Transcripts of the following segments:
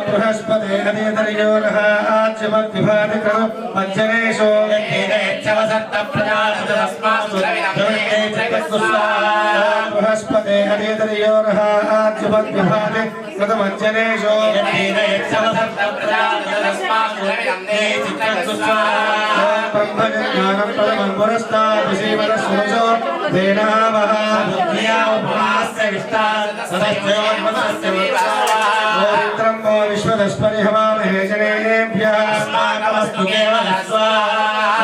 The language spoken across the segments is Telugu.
बृहस्पते हरियोरः आच्यमद्विभातिकरो मज्जनेशो बृहस्पते हरियोरः आच्यमद्विभाति कृतमज्जनेशो ब्रह्मज्ञानं परमं पुरस्ताद्विषीवरस्वजो देनावः पवित्रं वो विश्वदस्परिहवामहे जनेभ्यः अस्माकमस्तु केवलस्वा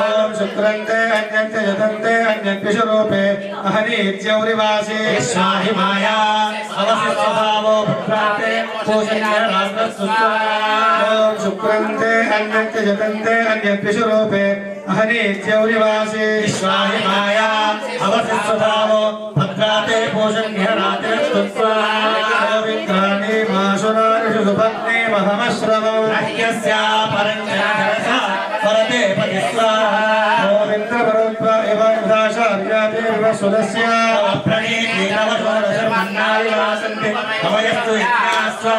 ॐ शुक्रन्ते अन्यन्ते यतन्ते अन्यद्विषरूपे अहनीत्यौरिवासी स्वाहि माया अवसिस्वभावो भुक्राते पूजन्यराष्ट्रस्तुत्वा ॐ शुक्रन्ते अन्यन्ते यतन्ते अन्यद्विषरूपे अहनीत्यौरिवासी स्वाहि माया अवसिस्वभावो भद्राते पूजन्यराते स्तुत्वा गोविन्दानि मासुरारिषु सुपत्नी महमश्रवो रह्यस्या परञ्जनसा परते पतिस्वा गोविन्द्रपरोत्वा इव विधाशार्याते इव सुदस्य प्रणीति नवशोरशर्मन्नाविवासन्ति अवयस्तु यज्ञास्वा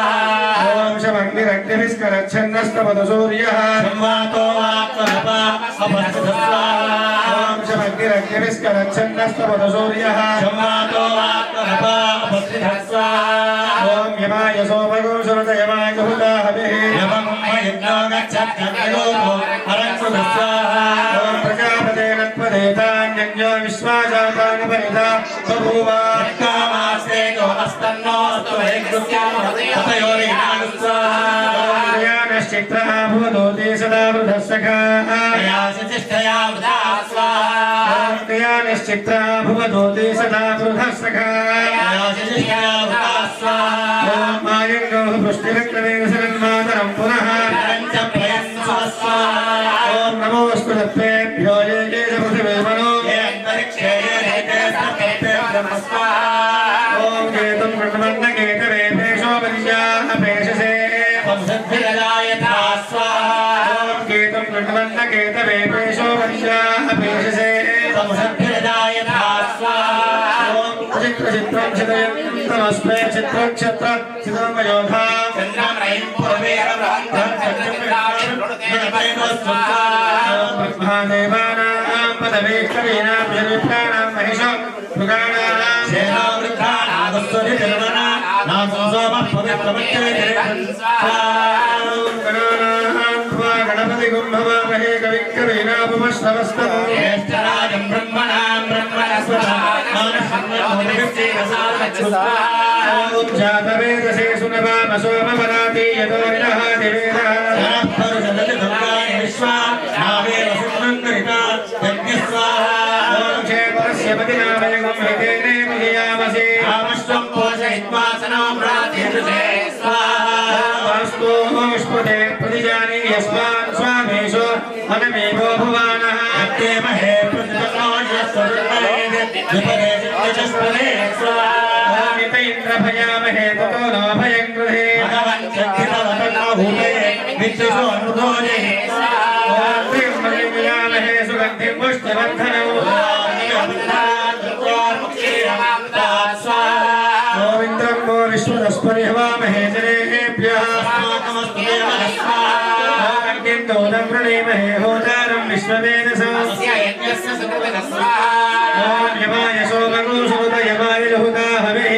ॐ शमग्निरग्निभिस्करच्छन्नस्तपदसूर्यः संवातो वाक्वरपा अपस्थितस्वा ॐ शमग्निरग्निभिस्करच्छन्नस्तपदसूर्यः संवातो वाक्वरपा अपस्थितस्वा ॐ यमाय सोमगो सुरत यमाय हुता हविः यमं यज्ञो गच्छत्यग्निलोको हरन्सुतस्वा ॐ प्रजापते नत्वदेतान्यज्ञो विश्वाजातानि परिता बभूव कामास्ते को अस्तन्नोऽस्तु हरिकृत्यामहतयोरिनागस्वा यानश्चित्रः भूतोति सदा वृधस्सखा यासचिष्ठया वृधा स्वाहा यानश्चित्रः भूतोति सदा वृधस्सखा यासचिष्ठया वृधा स्वाहा ॐ मायङ्गो पुष्टिरक्तमेव सरन्मातरं पुनः पञ्चभयं स्वाहा ॐ नमोऽस्तु तत्तेभ्यो ये ये पृथिवे मनो ये अन्तरिक्षे ये नैते सत्तेभ्यो ब्रह्म स्वाहा ॐ केतुं ब्रह्मण्डकेतवे पेशोपदिशाः पेशसे वंशद्भिरजायथा स्वाहा ॐ केतुं ब्रह्मण्डकेतवे पेशोपदिशाः पेशसे वंशद्भिरजायथा स्वाहा ॐ चित्रचित्रं चित्रयन्तमस्मे चित्रक्षत्र चित्रमयोधा चन्द्रं रयिं पूर्वेरवृहन्तं ब्रह्मादेवानां पदवीष्टवीनां जनिष्ठानां महिषो मृगाणां सेनावृद्धानागस्वरितिर्वना नासोमः पवित्रमच्चेति गणपतिगुं भवामहे कविं कवीनामुपश्रवस्तमो ज्येष्ठराजं ब्रह्मणां ब्रह्मणस्पदा जातवेदसे सुनवाम सोमवराति यतो विनः दिवेदः विश्वा नावेव सुमङ्गलिता यज्ञस्वाहा ॐ क्षेत्रस्य पतिनामयगं हितेने विजयामसि कामश्वं पोषयित्वा सनोम्रातिर्दे स्वाहा वास्तु पुष्पते प्रतिजानि यस्मान् स्वामेषु अनमेवो भुवानः अत्येमहे प्रतिपन्नो यस्वरुन्मलेन विपदेशस्पदे स्वाहा ॐ इन्द्रभयामहे ततो नो भयं गृहे भगवन् चक्षितवतनो भूते विद्युषो अनुदोजे महे सुगन्धिं पुष्टिवर्धनौ गोविन्दं वो विश्वदस्परिहवामहे जनेभ्यः अस्माकमस्तुदेवनस्वाहा दोदं प्रणीमहे होतारं विश्ववेदसा ॐ यमाय सोमगो सुत यमाय लहुता हविः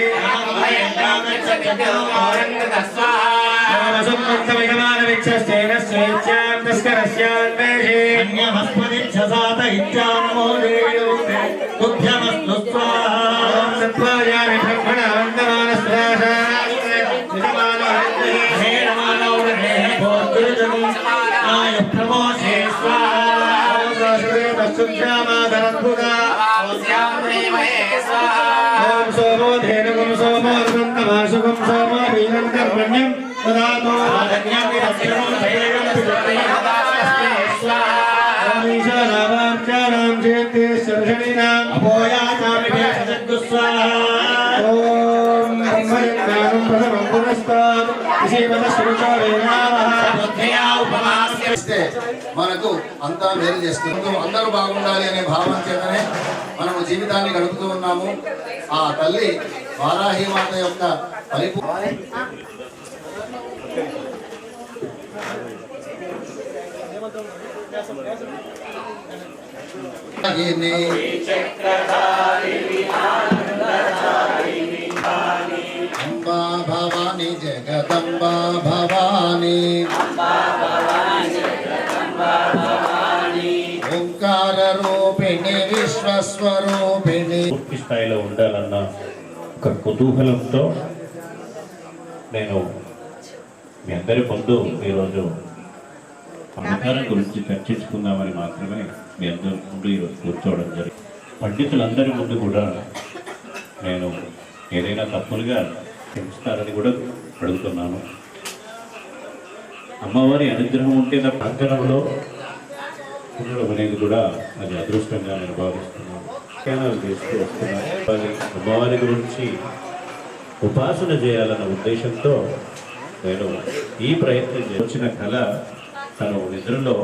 सुमन्तमयमानविच्छस्तेन स्वेच्छां तस्करस्यान्वेषे अन्यमस्मदिच्छसात इच्छामो देयोस्ते तुभ्यमस्तु स्वाहा ॐ सत्त्वायामि ब्रह्मणा वन्दमानस्त्राशा आयुप्रमोषे स्वाहा ॐ सोमो धेनुगुं सोमो रुदन्तमाशुगुं सोमो वीरं कर्मण्यं ददातु ईशानावां चारां चेत्ते सर्षणीनाम् अपोयाचामि भेषजग्गु ఓం బ్రహ్మయజ్ఞానం ప్రథమం పురస్తాత్ విశేవత ఇస్తే మనకు అంతా మేలు చేస్తుంది. అందరూ బాగుండాలి అనే భావన చేతనే మనము జీవితాన్ని గడుపుతూ ఉన్నాము. ఆ తల్లి వారాహి మాత యొక్క అంబా భవాని జగదంబా భవాని ఓంకార రూపిణి విశ్వస్వరూపిణి. పూర్తి స్థాయిలో ఉండాలన్న ఒక కుతూహలంతో నేను మీ అందరి ముందు ఈరోజు అమ్మకారం గురించి చర్చించుకుందామని మాత్రమే మీ అందరి ముందు ఈరోజు కూర్చోవడం జరిగింది. పండితులందరి ముందు కూడా నేను ఏదైనా తప్పులుగా క్షమిస్తారని కూడా అడుగుతున్నాను. అమ్మవారి అనుగ్రహం ఉంటే నా ప్రాంగణంలో ఉండడం అనేది కూడా అది అదృష్టంగా నేను భావిస్తున్నాను. కేనాలు చేస్తూ వస్తున్నాను. అమ్మవారి గురించి ఉపాసన చేయాలన్న ఉద్దేశంతో నేను ఈ ప్రయత్నం వచ్చిన కళ తను నిద్రలో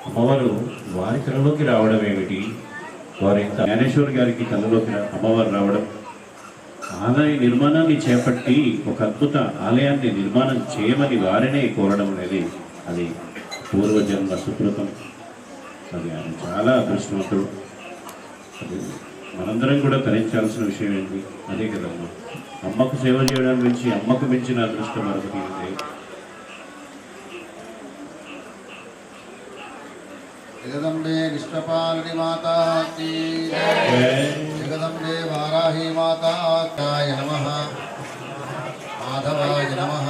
అమ్మవారు వారి కళలోకి రావడం ఏమిటి, వారి జ్ఞానేశ్వర్ గారికి కళలోకి అమ్మవారు రావడం, ఆలయ నిర్మాణాన్ని చేపట్టి ఒక అద్భుత ఆలయాన్ని నిర్మాణం చేయమని వారినే కోరడం అనేది అది పూర్వజన్మ సుకృతం. అది ఆయన చాలా అదృష్టవంతుడు. అది మనందరం కూడా తరించాల్సిన విషయం ఏంటి? అదే కదమ్మా, అమ్మకు సేవ చేయడం నుంచి అమ్మకు మించిన అదృష్టం మరొకటి ఉంది. జగదంబే విశ్వపాలిని మాతాకి, జగదంబే వారాహి మాతాయ నమః, మాధవాయ నమః,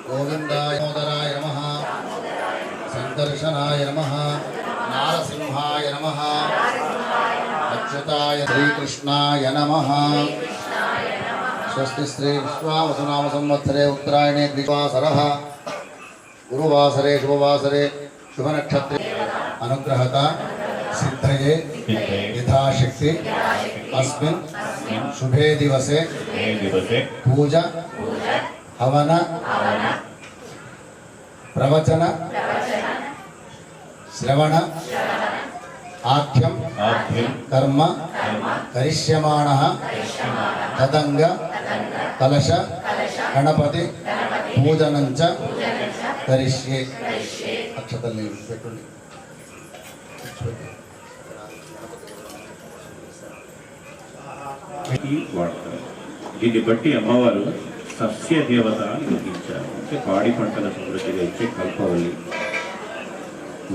గోవిందాయ మోదరాయ నమః, సందర్శనాయ నమః, నారసింహాయ నమః, అచ్యుతాయ శ్రీకృష్ణాయ నమః. స్వస్తి శ్రీ విశ్వావసునామ సంవత్సరే ఉత్తరాయణే ద్వివాసరః గురువాసరే శుభవాసరే శుభనక్షత్రే అనుగ్రహత సిద్ధయే యథాశక్తి అస్మిన్ శుభే దివసే పూజ హవన ప్రవచన శ్రవణ ఆఖ్యం కర్మ కరిష్యమాణః తదంగ కలశ గణపతి పూజనంచ కరిష్యే. అక్షతల్ని పెట్టుండి. వాడతారు. దీన్ని బట్టి అమ్మవారు సస్య దేవత అని గుర్తించారు. అంటే పాడి పంటల సమృద్ధిగా ఇచ్చే కల్పవల్లి.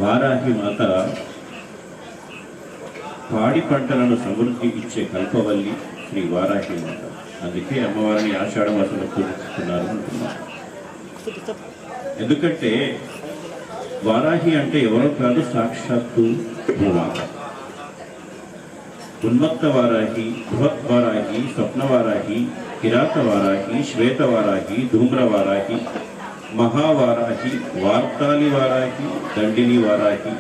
వారాహి మాత పాడి పంటలను సమృద్ధి ఇచ్చే కల్పవల్లి శ్రీ వారాహి మాత. అందుకే అమ్మవారిని ఆషాఢ మాసంలో పూజిస్తున్నారు అంటున్నారు. ఎందుకంటే వారాహి అంటే ఎవరో కాదు, సాక్షాత్తు భూమాత. ఉన్మత్త వారాహి, బృహత్ వారాహి, స్వప్న వారాహి, కిరాత వారాహి, శ్వేత వారాహి, ధూమ్ర వారాహి, మహావారాహి, వార్తాలి వారాహి, దండిని వారాహి,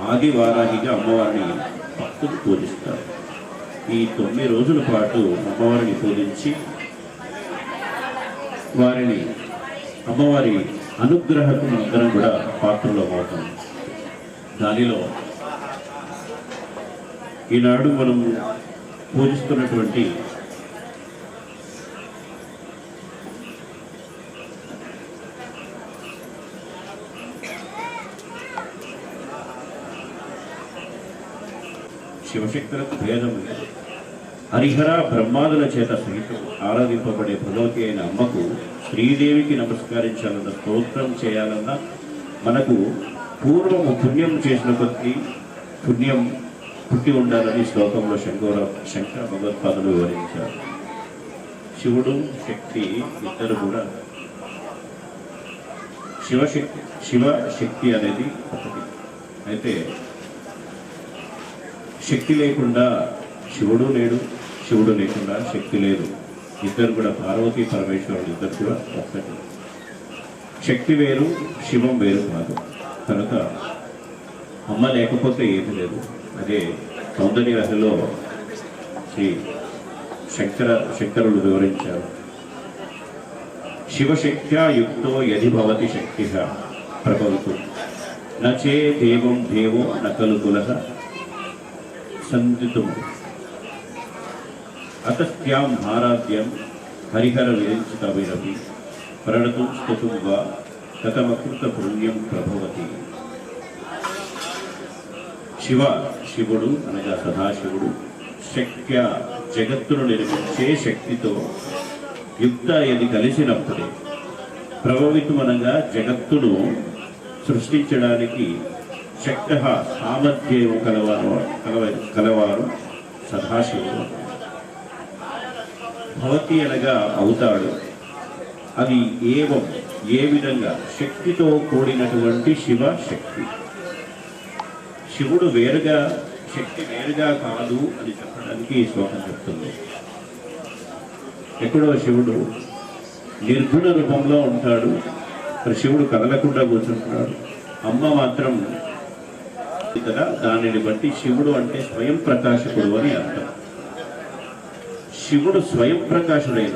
ఆది వారాహిగా అమ్మవారిని భక్తులు పూజిస్తారు. ఈ 9 రోజుల పాటు అమ్మవారిని పూజించి వారిని అమ్మవారి అనుగ్రహకు అందరం కూడా పాత్రలో అవుతాం. దానిలో ఈనాడు మనం పూజిస్తున్నటువంటి శివశక్తులకు భేదం లేదు. హరిహర బ్రహ్మాదుల చేత సహితం ఆరాధింపబడే భగవతి అయిన అమ్మకు శ్రీదేవికి నమస్కరించాలన్న, స్తోత్రం చేయాలన్న, మనకు పూర్వము పుణ్యం చేసిన కొద్దీ పుణ్యం పుట్టి ఉండాలని శ్లోకంలో శంకర భగవత్పాదులు వివరించారు. శివుడు శక్తి ఇద్దరు కూడా శివశక్తి అనేది ఒకటి. అయితే శక్తి లేకుండా శివుడు లేడు, శివుడు లేకుండా శక్తి లేదు. ఇద్దరు కూడా పార్వతీ పరమేశ్వరుడు ఇద్దరు కూడా ఒక్కటి. శక్తి వేరు, శివం వేరు కాదు. కనుక అమ్మ లేకపోతే ఏది లేదు. అదే సౌందర్య రహలో శ్రీ శంకరులు వివరించారు. శివశక్త్యా యుక్తో యది భవతి శక్తిః ప్రభవతు నచే దేవం దేవో నకలు కులః సందితుం అతస్యాం ఆరాధ్యం హరిహర విరించితవిరపి ప్రణతు స్తుతుం వా కథమకృత పుణ్యం ప్రభవతి. శివుడు అనగా సదాశివుడు శక్త్య జగత్తును నిర్మించే శక్తితో యుక్త ఇది కలిసినప్పుడే ప్రభవితమనగా జగత్తును సృష్టించడానికి శక్త సామర్థ్యం కలవారు సదాశివుడు. భవతి అనగా అవుతాడు. అది ఏ విధంగా శక్తితో కూడినటువంటి శివ శక్తి. శివుడు వేరుగా శక్తి వేరుగా కాదు అని చెప్పడానికి ఈ శ్లోకం చెప్తుంది. ఎక్కడో శివుడు నిర్గుణ రూపంలో ఉంటాడు. శివుడు కదలకుండా కూర్చుంటున్నాడు. అమ్మ మాత్రం కదా, దానిని బట్టి శివుడు అంటే స్వయం ప్రకాశకుడు అని అర్థం. శివుడు స్వయం ప్రకాశుడైన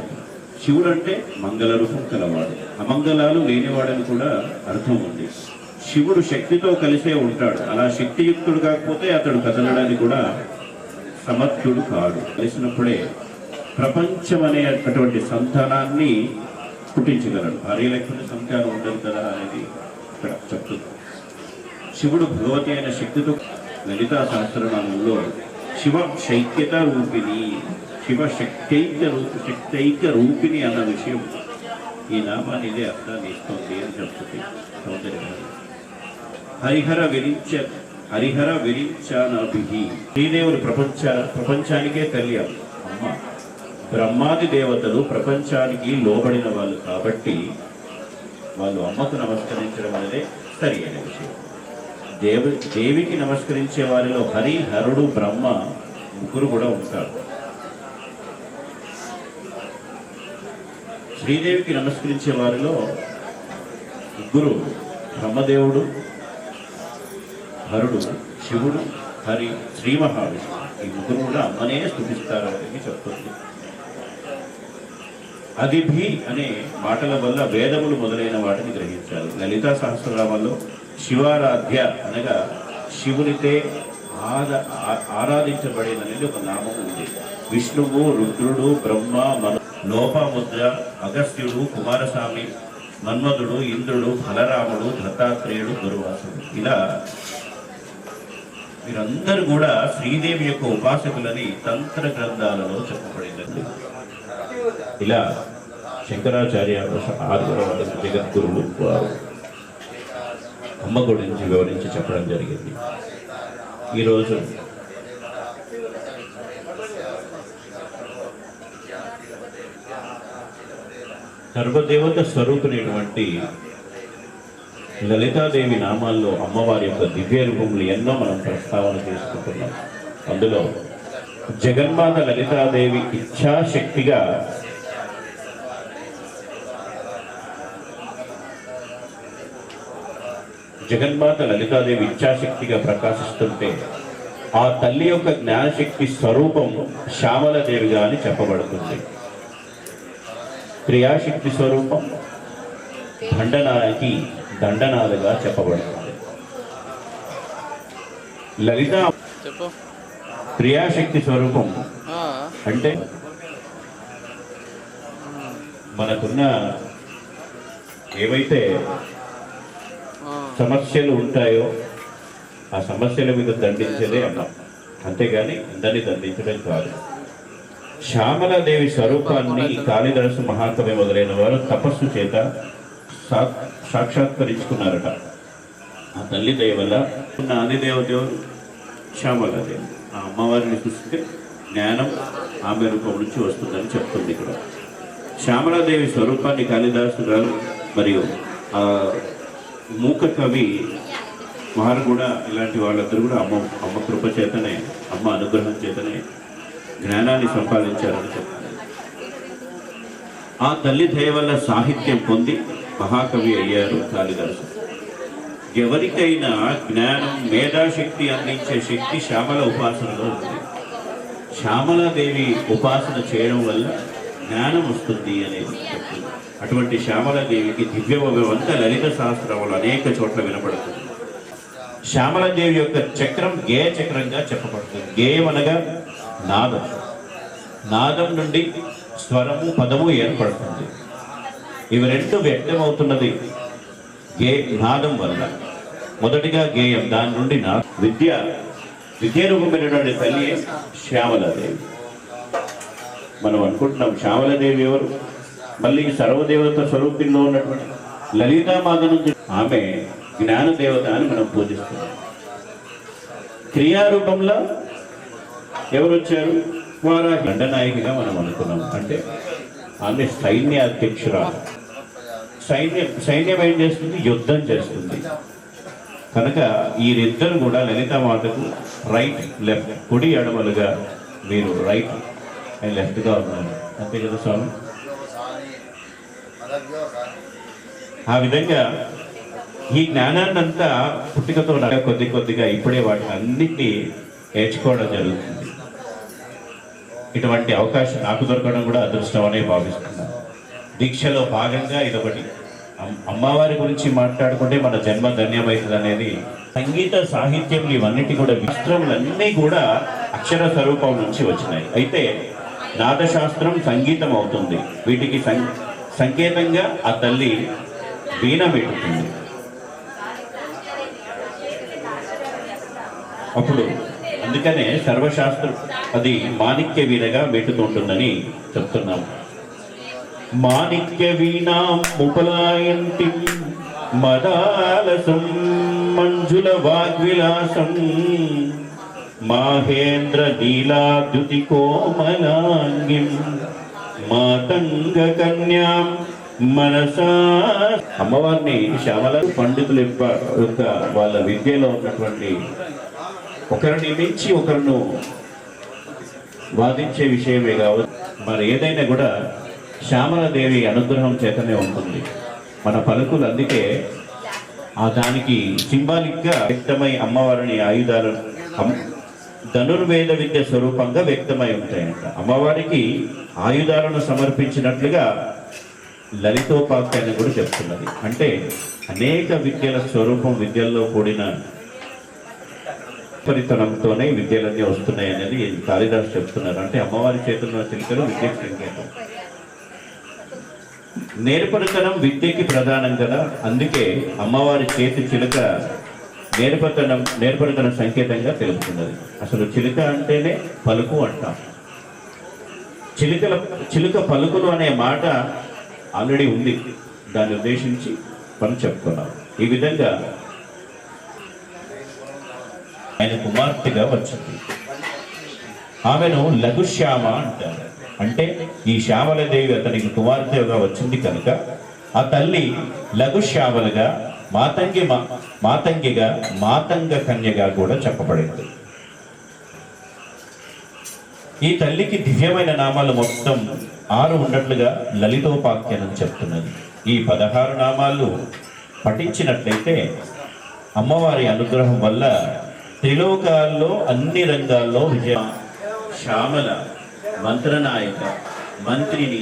శివుడు అంటే మంగళ రూపం కలవాడు, అమంగళాలు లేనివాడని కూడా అర్థం ఉంది. శివుడు శక్తితో కలిసే ఉంటాడు. అలా శక్తియుక్తుడు కాకపోతే అతడు కదలడానికి కూడా సమర్థుడు కాడు. కలిసినప్పుడే ప్రపంచం అనేటటువంటి సంతానాన్ని పుట్టించగలడు. భార్యలక్ష్మి సంతానం ఉండదు కదా అనేది ఇక్కడ చెప్తుంది. శివుడు భగవతి అయిన శక్తితో లలితా సహస్రనామంలో శివ శైక్యత రూపిణి, శివ శక్తైక రూపిణి అన్న విషయం ఈ నామాన్ని ఇదే అర్థాన్ని ఇస్తుంది అని చెప్తుంది సౌందర్యగారు. హరిహర విరించానాభిహి. శ్రీదేవుడు ప్రపంచానికే తల్లి అమ్మ. బ్రహ్మాది దేవతలు ప్రపంచానికి లోబడిన వాళ్ళు కాబట్టి వాళ్ళు అమ్మకు నమస్కరించడం అనేది సరి అయిన విషయం. దేవికి నమస్కరించే వారిలో హరి, హరుడు, బ్రహ్మ ముగ్గురు కూడా ఉంటారు. శ్రీదేవికి నమస్కరించే వారిలో ముగ్గురు బ్రహ్మదేవుడు, హరుడు, శివుడు, హరి, శ్రీ మహావిష్ణువు. ఈ ముగ్గురు కూడా అమ్మనే స్తుతిస్తారని చెప్తుంది. అదిభి అనే మాటల వల్ల వేదములు మొదలైన వాటిని గ్రహించారు. లలితా సహస్రనామాల్లో శివారాధ్య అనగా శివునితే ఆరాధించబడేదనేది ఒక నామం ఉంది. విష్ణువు, రుద్రుడు, బ్రహ్మ, లోపముద్ర, అగస్త్యుడు, కుమారస్వామి, మన్మధుడు, ఇంద్రుడు, బలరాముడు, దత్తాత్రేయుడు, దుర్వాసుడు, ఇలా వీరందరూ కూడా శ్రీదేవి యొక్క ఉపాసకులని తంత్ర గ్రంథాలలో చెప్పబడింది. ఇలా శంకరాచార్య జగద్గురువు వారు అమ్మ గురించి వివరించి చెప్పడం జరిగింది. ఈరోజు సర్వదేవత స్వరూపిణైనటువంటి లలితాదేవి నామాల్లో అమ్మవారి యొక్క దివ్య రూపములు ఎన్నో మనం ప్రస్తావన చేసుకుంటున్నాం. అందులో జగన్మాత లలితాదేవి ఇచ్ఛాశక్తిగా ప్రకాశిస్తుంటే ఆ తల్లి యొక్క జ్ఞానశక్తి స్వరూపం శ్యామలదేవిగా అని చెప్పబడుతుంది. క్రియాశక్తి స్వరూపం దండనాలుగా చెప్పబడుతుంది. లలిత క్రియాశక్తి స్వరూపం అంటే మనకున్న ఏవైతే సమస్యలు ఉంటాయో ఆ సమస్యల మీద దండించేదే అన్నాం, అంతేగాని అందరినీ దండించడం కాదు. శ్యామలాదేవి స్వరూపాన్ని కాళిదాసు మహాకవి మొదలైన వారు తపస్సు చేత సాక్షాత్కరించుకున్నారట. ఆ తల్లి దయ వల్ల ఉన్న ఆదిదేవదేవుడు శ్యామలాదేవి. ఆ అమ్మవారిని చూస్తే జ్ఞానం ఆమె రూపం నుంచి వస్తుందని చెప్తుంది. ఇక్కడ శ్యామలాదేవి స్వరూపాన్ని కాళిదాసు గారు మరియు మూక కవి వారు కూడా ఇలాంటి వాళ్ళందరూ కూడా అమ్మ కృప చేతనే, అమ్మ అనుగ్రహం చేతనే జ్ఞానాన్ని సంపాదించారని చెప్తారు. ఆ తల్లి దయ వల్ల సాహిత్యం పొంది మహాకవి అయ్యారు కాళిదాసు. ఎవరికైనా జ్ఞానం, మేధాశక్తి అందించే శక్తి శ్యామల ఉపాసనలో ఉంది. శ్యామలాదేవి ఉపాసన చేయడం వల్ల జ్ఞానం వస్తుంది అనేది చెప్తుంది. అటువంటి శ్యామలాదేవికి దివ్య వైభవం అంతా లలిత శాస్త్రంలో అనేక చోట్ల వినపడుతుంది. శ్యామలాదేవి యొక్క చక్రం గేయ చక్రంగా చెప్పబడుతుంది. గేయం అనగా నాదం, నాదం నుండి స్వరము పదము ఏర్పడుతుంది. ఇవి రెండు వ్యక్తమవుతున్నది నాదం వల్ల. మొదటిగా గేయం, దాని నుండి విద్యారూపమైనటువంటి తల్లి శ్యామలాదేవి. మనం అనుకుంటున్నాం శ్యామలాదేవి ఎవరు? మళ్ళీ సర్వదేవత స్వరూపిలో ఉన్నటువంటి లలితామాత నుంచి ఆమె జ్ఞానదేవత అని మనం పూజిస్తున్నాం. క్రియారూపంలో ఎవరు వచ్చారు? వారాహి దండనాయకిగా మనం అనుకున్నాం. అంటే ఆమె సైన్యాధ్యక్షురాలు. సైన్యం ఏం చేస్తుంది? యుద్ధం చేస్తుంది. కనుక వీరిద్దరు కూడా లలితామాతకు రైట్ లెఫ్ట్, కుడి ఎడమలుగా మీరు రైట్ అండ్ లెఫ్ట్గా ఉన్నారు. అంతే కదా స్వామి? ఆ విధంగా ఈ జ్ఞానాన్నంతా పుట్టుకతో కొద్ది కొద్దిగా ఇప్పుడే వాటిని అన్నింటినీ నేర్చుకోవడం జరుగుతుంది. ఇటువంటి అవకాశం నాకు దొరకడం కూడా అదృష్టం అనే భావిస్తున్నాను. దీక్షలో భాగంగా ఇదొకటి. అమ్మవారి గురించి మాట్లాడుకుంటే మన జన్మ ధన్యమవుతుంది అనేది. సంగీత సాహిత్యం ఇవన్నిటి కూడా విస్త్రములన్నీ కూడా అక్షర స్వరూపం నుంచి వచ్చినాయి. అయితే నాదశాస్త్రం సంగీతం అవుతుంది. వీటికి సంకేతంగా ఆ తల్లి వీణ పెట్టుతుంది. అప్పుడు అందుకనే సర్వశాస్త్రం అది మాణిక్య వీణగా మెట్టుతుంటుందని చెప్తున్నాము. మాణిక్య వీణాం ఉపలాయంతి మదాలసం మంజుల వాగ్విలాసం మాహేంద్ర నీలాద్యుతి కోమలాంగిం మాతంగ కన్యాం మనసా. అమ్మవారిని శ్యామల పండితుల యొక్క వాళ్ళ విద్యలో ఉన్నటువంటి ఒకరిని మించి ఒకరిను వాదించే విషయమే కావచ్చు. మరి ఏదైనా కూడా శ్యామలాదేవి అనుగ్రహం చేతనే ఉంటుంది. మన పలుకులు అందుకే దానికి సింబాలిక్గా వ్యక్తమై అమ్మవారిని ఆయుధాలు ధనుర్వేద విద్య స్వరూపంగా వ్యక్తమై ఉంటాయంట. అమ్మవారికి ఆయుధాలను సమర్పించినట్లుగా లలితోపాఖ్యాన్ని కూడా చెప్తున్నది. అంటే అనేక విద్యల స్వరూపం, విద్యల్లో కూడిన పరితనంతోనే విద్యలన్నీ వస్తున్నాయి అనేది కాళిదాసు చెప్తున్నారు. అంటే అమ్మవారి చేతుల్లో చిలుకలు విద్యకు సంకేతం. విద్యకి ప్రధానం కదా. అందుకే అమ్మవారి చేతి చిలుక నేర్పరితనం సంకేతంగా తెలుపుతున్నది. అసలు చిలుక అంటేనే పలుకు అంటాం. చిలుక పలుకులు అనే మాట ఆల్రెడీ ఉంది. దాన్ని ఉద్దేశించి మనం చెప్పుకున్నాం. ఈ విధంగా ఆయన కుమార్తెగా వచ్చింది. ఆమెను లఘుశ్యామ అంటారు. అంటే ఈ శ్యామలదేవి అతనికి కుమార్తెగా వచ్చింది కనుక ఆ తల్లి లఘుశ్యామలుగా, మాతంగిగా, మాతంగ కన్యగా కూడా చెప్పబడింది. ఈ తల్లికి దివ్యమైన నామాలు మొత్తం 6 ఉన్నట్లుగా లలితోపాఖ్యానం చెప్తున్నది. ఈ 16 నామాలు పఠించినట్లయితే అమ్మవారి అనుగ్రహం వల్ల త్రిలోకాల్లో అన్ని రంగాల్లో విజయ. శ్యామల, మంత్రనాయక, మంత్రిని,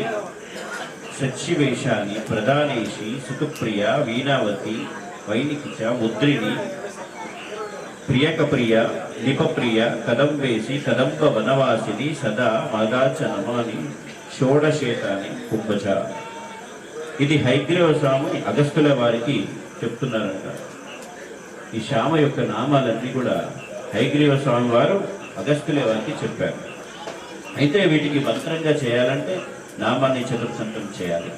సచ్చివేశాని, ప్రధానేశి, సుఖప్రియ, వీణావతి, వైనికిచ, ముద్రిని, ప్రియకప్రియ, నిపప్రియ, కదంబేసి, కదంబ వనవాసిని, సదా మదాచ నమాని, షోడశేతాని, కుంభజ. ఇది హయగ్రీవ స్వామి అగస్త్యుల వారికి చెప్తున్నారంట. ఈ శ్యామ యొక్క నామాలన్నీ కూడా హయగ్రీవ స్వామి వారు అగస్త్యుల వారికి చెప్పారు. అయితే వీటికి మంత్రంగా చేయాలంటే నామాన్ని చతుర్థంతం చేయాలి.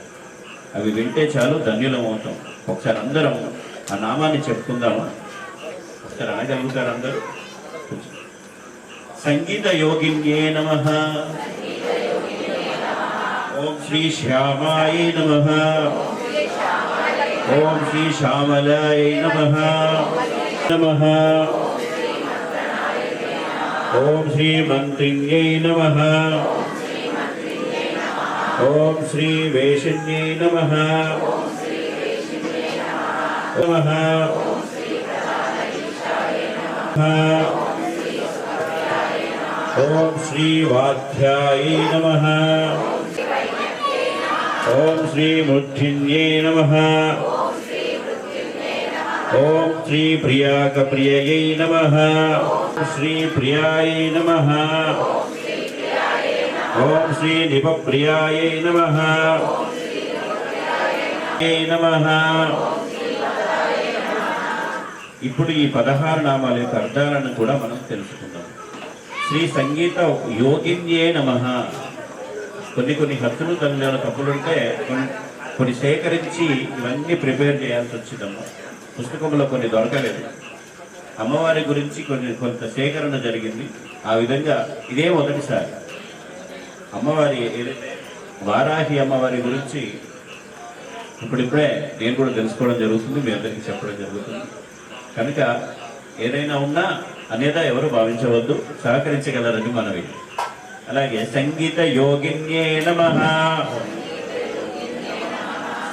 అవి వింటే చాలు, ధన్యులం అవుతాం. ఒకసారి అందరం ఆ నామాన్ని చెప్పుకుందామా? ఒకసారి అనగలుగుతారు అందరూ? సంగీత యోగిన్యే నమః. ఓం శ్రీ శ్యామాయ నమః. ఓం శ్రీ శ్యామలాయ నమః. నమః. ఓం శ్రీ మంత్రిణ్యై నమః. ఓం శ్రీ వేషణ్యై నమః. నమః. ఓం శ్రీ వాధ్యాయై నమః. ఓం శ్రీ మృత్యుంజయ నమః. ఓం శ్రీ ప్రియాకప్రియయై నమః. శ్రీ ప్రియాయై నమః. ఓం శ్రీ నిపప్రియాయై నమః. నమః. ఇప్పుడు ఈ 16 నామాల యొక్క అర్థాలను కూడా మనం తెలుసుకుందాం. శ్రీ సంగీత యోగిన్యే నమః. కొన్ని హద్దులు తల్లి తప్పులుంటే కొన్ని సేకరించి ఇవన్నీ ప్రిపేర్ చేయాల్సి వచ్చిందమ్మా. పుస్తకంలో కొన్ని దొరకలేదు. అమ్మవారి గురించి కొంత సేకరణ జరిగింది. ఆ విధంగా ఇదే మొదటిసారి అమ్మవారి ఏదైతే వారాహి అమ్మవారి గురించి ఇప్పుడిప్పుడే నేను కూడా తెలుసుకోవడం జరుగుతుంది, మీ అందరికీ చెప్పడం జరుగుతుంది. కనుక ఏదైనా ఉన్నా అనేదా ఎవరు భావించవద్దు, సహకరించగలరని మనవి. అలాగే సంగీత యోగిన్యే నమః.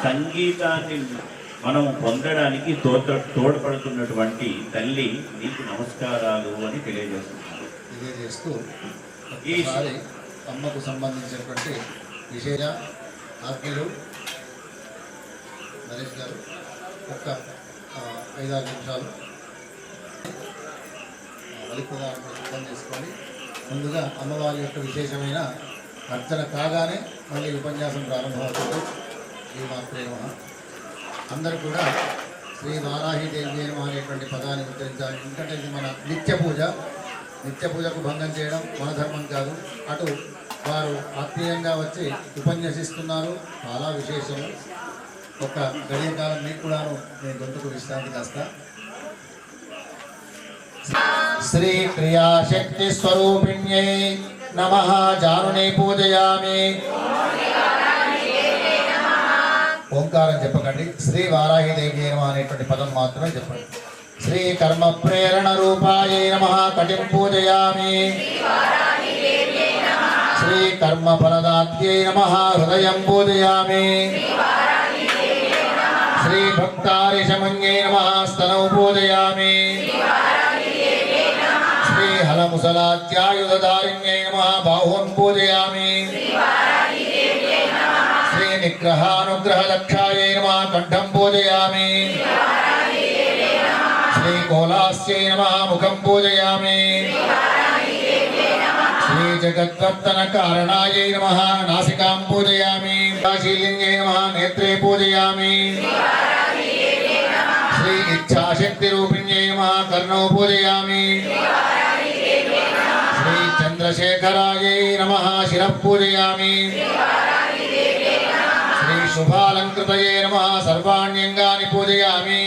సంగీతాన్ని మనం పొందడానికి తోడ్పడుతున్నటువంటి తల్లి నీకు నమస్కారాలు అని తెలియజేస్తూ ఈసారి అమ్మకు సంబంధించినటువంటి విశేష ఆజ్ఞలు నరేష్ గారు ఒక 5-6 నిమిషాలు బలిప్రదానం సిద్ధం చేసుకొని ముందుగా అమ్మవారి యొక్క విశేషమైన అర్చన కాగానే మళ్ళీ ఉపన్యాసం ప్రారంభమవుతుంది. శ్రీ మాత్రే నమః. అందరూ కూడా శ్రీ వారాహిదేవి నమః అనేటువంటి పదాన్ని ఉచ్చరించాలి. ఎందుకంటే ఇది మన నిత్య పూజకు భంగం చేయడం మన ధర్మం కాదు. అటు వారు ఆత్మీయంగా వచ్చి ఉపన్యసిస్తున్నారు, చాలా విశేషము. ఒక గడియ కాలం మీకు కూడాను నేను గొంతుకు విశ్రాంతి కాస్తా. శ్రీ క్రియాశక్తి స్వరూపిణ్యై నమః. జానునే పూజయామి. ఓంకారం చెప్పకండి, శ్రీ వారాహిదేవి నమః అనేటువంటి పదం మాత్రమే చెప్పండి. శ్రీ కర్మ ప్రేరణ రూపాయై నమః. కటిం పూజయామి. శ్రీ కర్మ ఫలదాత్యై నమః. హృదయం పూజయామి. శ్రీ భక్తారిషమన్యై నమః. స్తనౌ పూజయామి. శ్రీ హలముసలాత్యాయుధారిణ్యై నమః. బాహూన్ పూజయామి. శ్రీ నిగ్రహానుగ్రహలక్షాయై నమః. కంఠం పూజయామి. శ్రీ కోలాస్యై నమః. ముఖం పూజయామి. శ్రీ జగద్వర్తన కారణాయై నమః. నాసికాం పూజయామి. శీలింగై నమః. నేత్రే పూజయామి. శ్రీ ఇచ్ఛాశక్తి రూపిణ్యై నమః. కర్ణౌ పూజయామి. శ్రీ చంద్రశేఖరాయై నమః. శిరః పూజయామి. శ్రీ శుభాలంకృతయే నమః. సర్వాణ్యంగాని పూజయామి.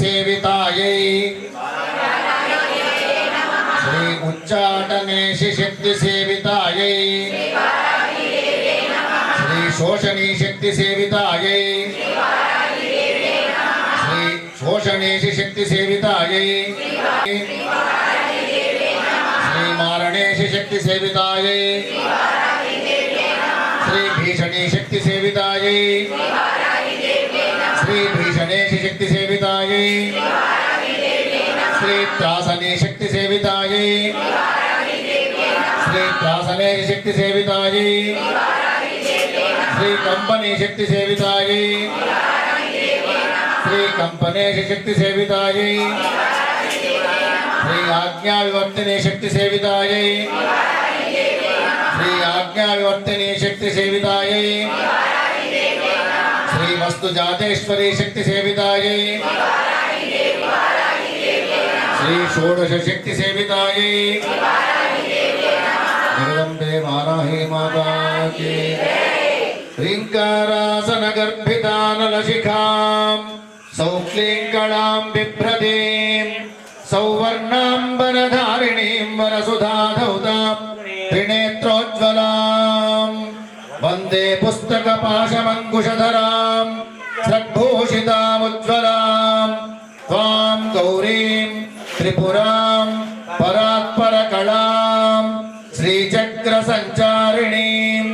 సేవితాయై శ్రీ ఉచ్చాటనేషి శక్తి సేవితాయై. శ్రీ శోషణీ శక్తి సేవితాయై. శ్రీ శోషణేషి శక్తి సేవితాయై. శ్రీ మారణేషి శక్తి సేవితాయై. శ్రీ భీషణీ శక్తి సేవితాయై. శ్రీ భీషణేషి శక్తి సేవితాయై. శ్రీ త్రాసనే శక్తి సేవితాయై. శ్రీ త్రాసనే శక్తి సేవితాయై. శ్రీ కంపనే శక్తి సేవితాయై. శ్రీ కంపనే శక్తి సేవితాయై. శ్రీ ఆజ్ఞా వివర్తనే శక్తి సేవితాయై. శ్రీ ఆజ్ఞా వివర్తనే శక్తి సేవితాయై. శ్రీ వస్తు జాతేశ్వరీ శక్తి సేవితాయై. శ్రీ షోడశ శక్తి సేవితాయై. జగదంబే వారాహి మాతాకి. హ్రీంకారాసన గర్భితానలశిఖాం సౌక్లీంకళాం బిభ్రతీం సౌవర్ణాంబరధారిణీం వరసుధాధౌతాం త్రినేత్రోజ్వలాం వందే పుస్తకపాశమంకుశధరాం స్రగ్భూషితాముజ్వలాం త్వాం గౌరీం త్రిపురాం పరాత్పరకళాం శ్రీచక్రసంచారిణీం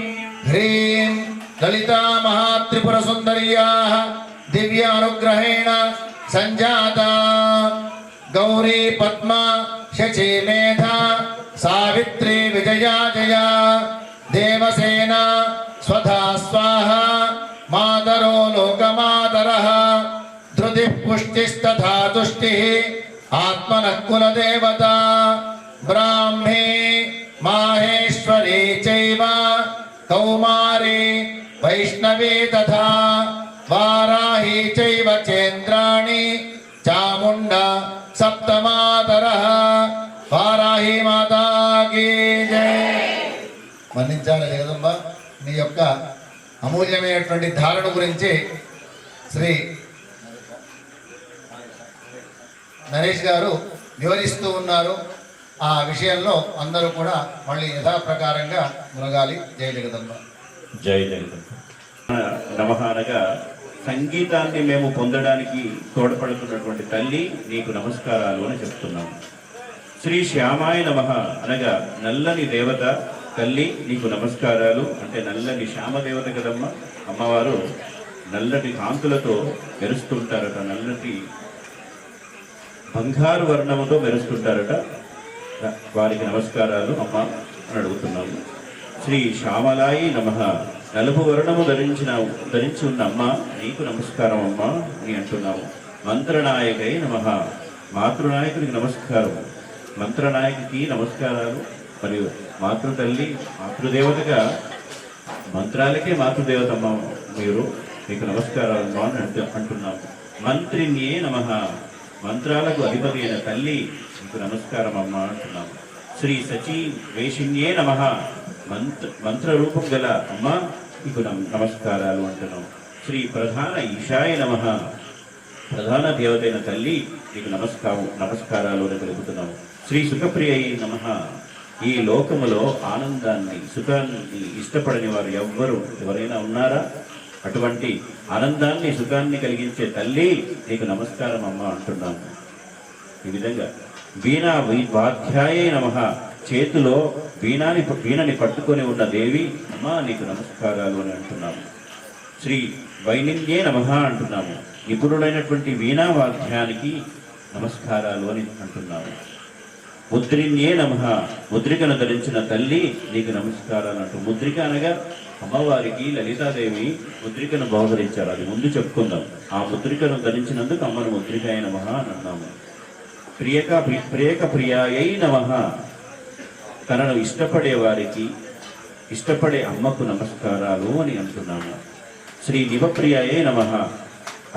హ్రీం లలితా మహాత్రిపురసుందర్యాః దివ్యానుగ్రహేణ సంజాతా గౌరీ పద్మ శచీ మేధా సావిత్రి విజయా జయ దేవసేన స్వధా స్వాహా మాతరో లోకమాతరః ధృతి పుష్టిస్తథా తుష్టిః ఆత్మనః కులదేవత బ్రాహ్మీ మాహేశ్వరీ చైవ కౌమారీ వైష్ణవీ తథా వారాహీ చైవ చేంద్రాణి చాముండ సప్తమాతరః వారాహి మాతా కీ జై. మన్నించాలి జగదంబ, నీ యొక్క అమూల్యమైనటువంటి ధారణ గురించి శ్రీ నరేష్ గారు వివరిస్తూ ఉన్నారు. ఆ విషయంలో అందరూ కూడా మళ్ళీ యథాప్రకారంగా మునగాలి. జై జగదంబ. జై జగదంబ. నమః అనగా సంగీతాన్ని మేము పొందడానికి తోడ్పడుతున్నటువంటి తల్లి నీకు నమస్కారాలు అని చెప్తున్నాము. శ్రీ శ్యామాయ నమః అనగా నల్లని దేవత తల్లి నీకు నమస్కారాలు అంటే నల్లని శ్యామదేవత కదమ్మ. అమ్మవారు నల్లటి కాంతులతో మెరుస్తుంటారట, నల్లటి బంగారు వర్ణముతో మెరుస్తుంటారట. వారికి నమస్కారాలు అమ్మ అని అడుగుతున్నాము. శ్రీ శ్యామలాయి నమః నలుపు వర్ణము ధరించి ఉన్న అమ్మ నీకు నమస్కారం అమ్మ అని అంటున్నాము. మంత్రనాయకై నమః మాతృనాయకునికి నమస్కారం, మంత్రనాయకుకి నమస్కారాలు. మరియు మాతృతల్లి మాతృదేవతగా మంత్రాలకే మాతృదేవత అమ్మ మీరు, మీకు నమస్కారాలు అమ్మ అని అంటున్నాము. మంత్రిన్యే నమః మంత్రాలకు అధిపతి అయిన తల్లి నీకు నమస్కారం అమ్మ అంటున్నాము. శ్రీ సచీ వేషిణ్యే నమః మంత్రరూపం గల అమ్మ నీకు నమస్కారాలు అంటున్నాము. శ్రీ ప్రధాన ఈశాయ నమః ప్రధాన దేవతైన తల్లి నీకు నమస్కారాలు అని తెలుపుతున్నాము. శ్రీ సుఖప్రియై నమః ఈ లోకములో ఆనందాన్ని సుఖాన్ని ఇష్టపడని వారు ఎవరైనా ఉన్నారా? అటువంటి ఆనందాన్ని సుఖాన్ని కలిగించే తల్లి నీకు నమస్కారం అమ్మ అంటున్నాము. ఈ విధంగా వీణా వాధ్యాయే నమః చేతిలో వీణని పట్టుకొని ఉన్న దేవి అమ్మ నీకు నమస్కారాలు అని అంటున్నాము. శ్రీ వైనిన్యే నమః అంటున్నాము. నిపుణుడైనటువంటి వీణా వాద్యానికి నమస్కారాలు అని అంటున్నాము. ముద్రిన్యే నమః ముద్రికను ధరించిన తల్లి నీకు నమస్కారాలు అంటూ. ముద్రిక అనగా అమ్మవారికి లలితాదేవి ముద్రికను బహుకరించారు, అది ముందు చెప్పుకుందాం. ఆ ముద్రికను ధరించినందుకు అమ్మను ముద్రికాయ నమః అని అన్నాము. ప్రియక ప్రియాయై నమః తనను ఇష్టపడే వారికి ఇష్టపడే అమ్మకు నమస్కారాలు అని అంటున్నాము. శ్రీ నివప్రియాయై నమః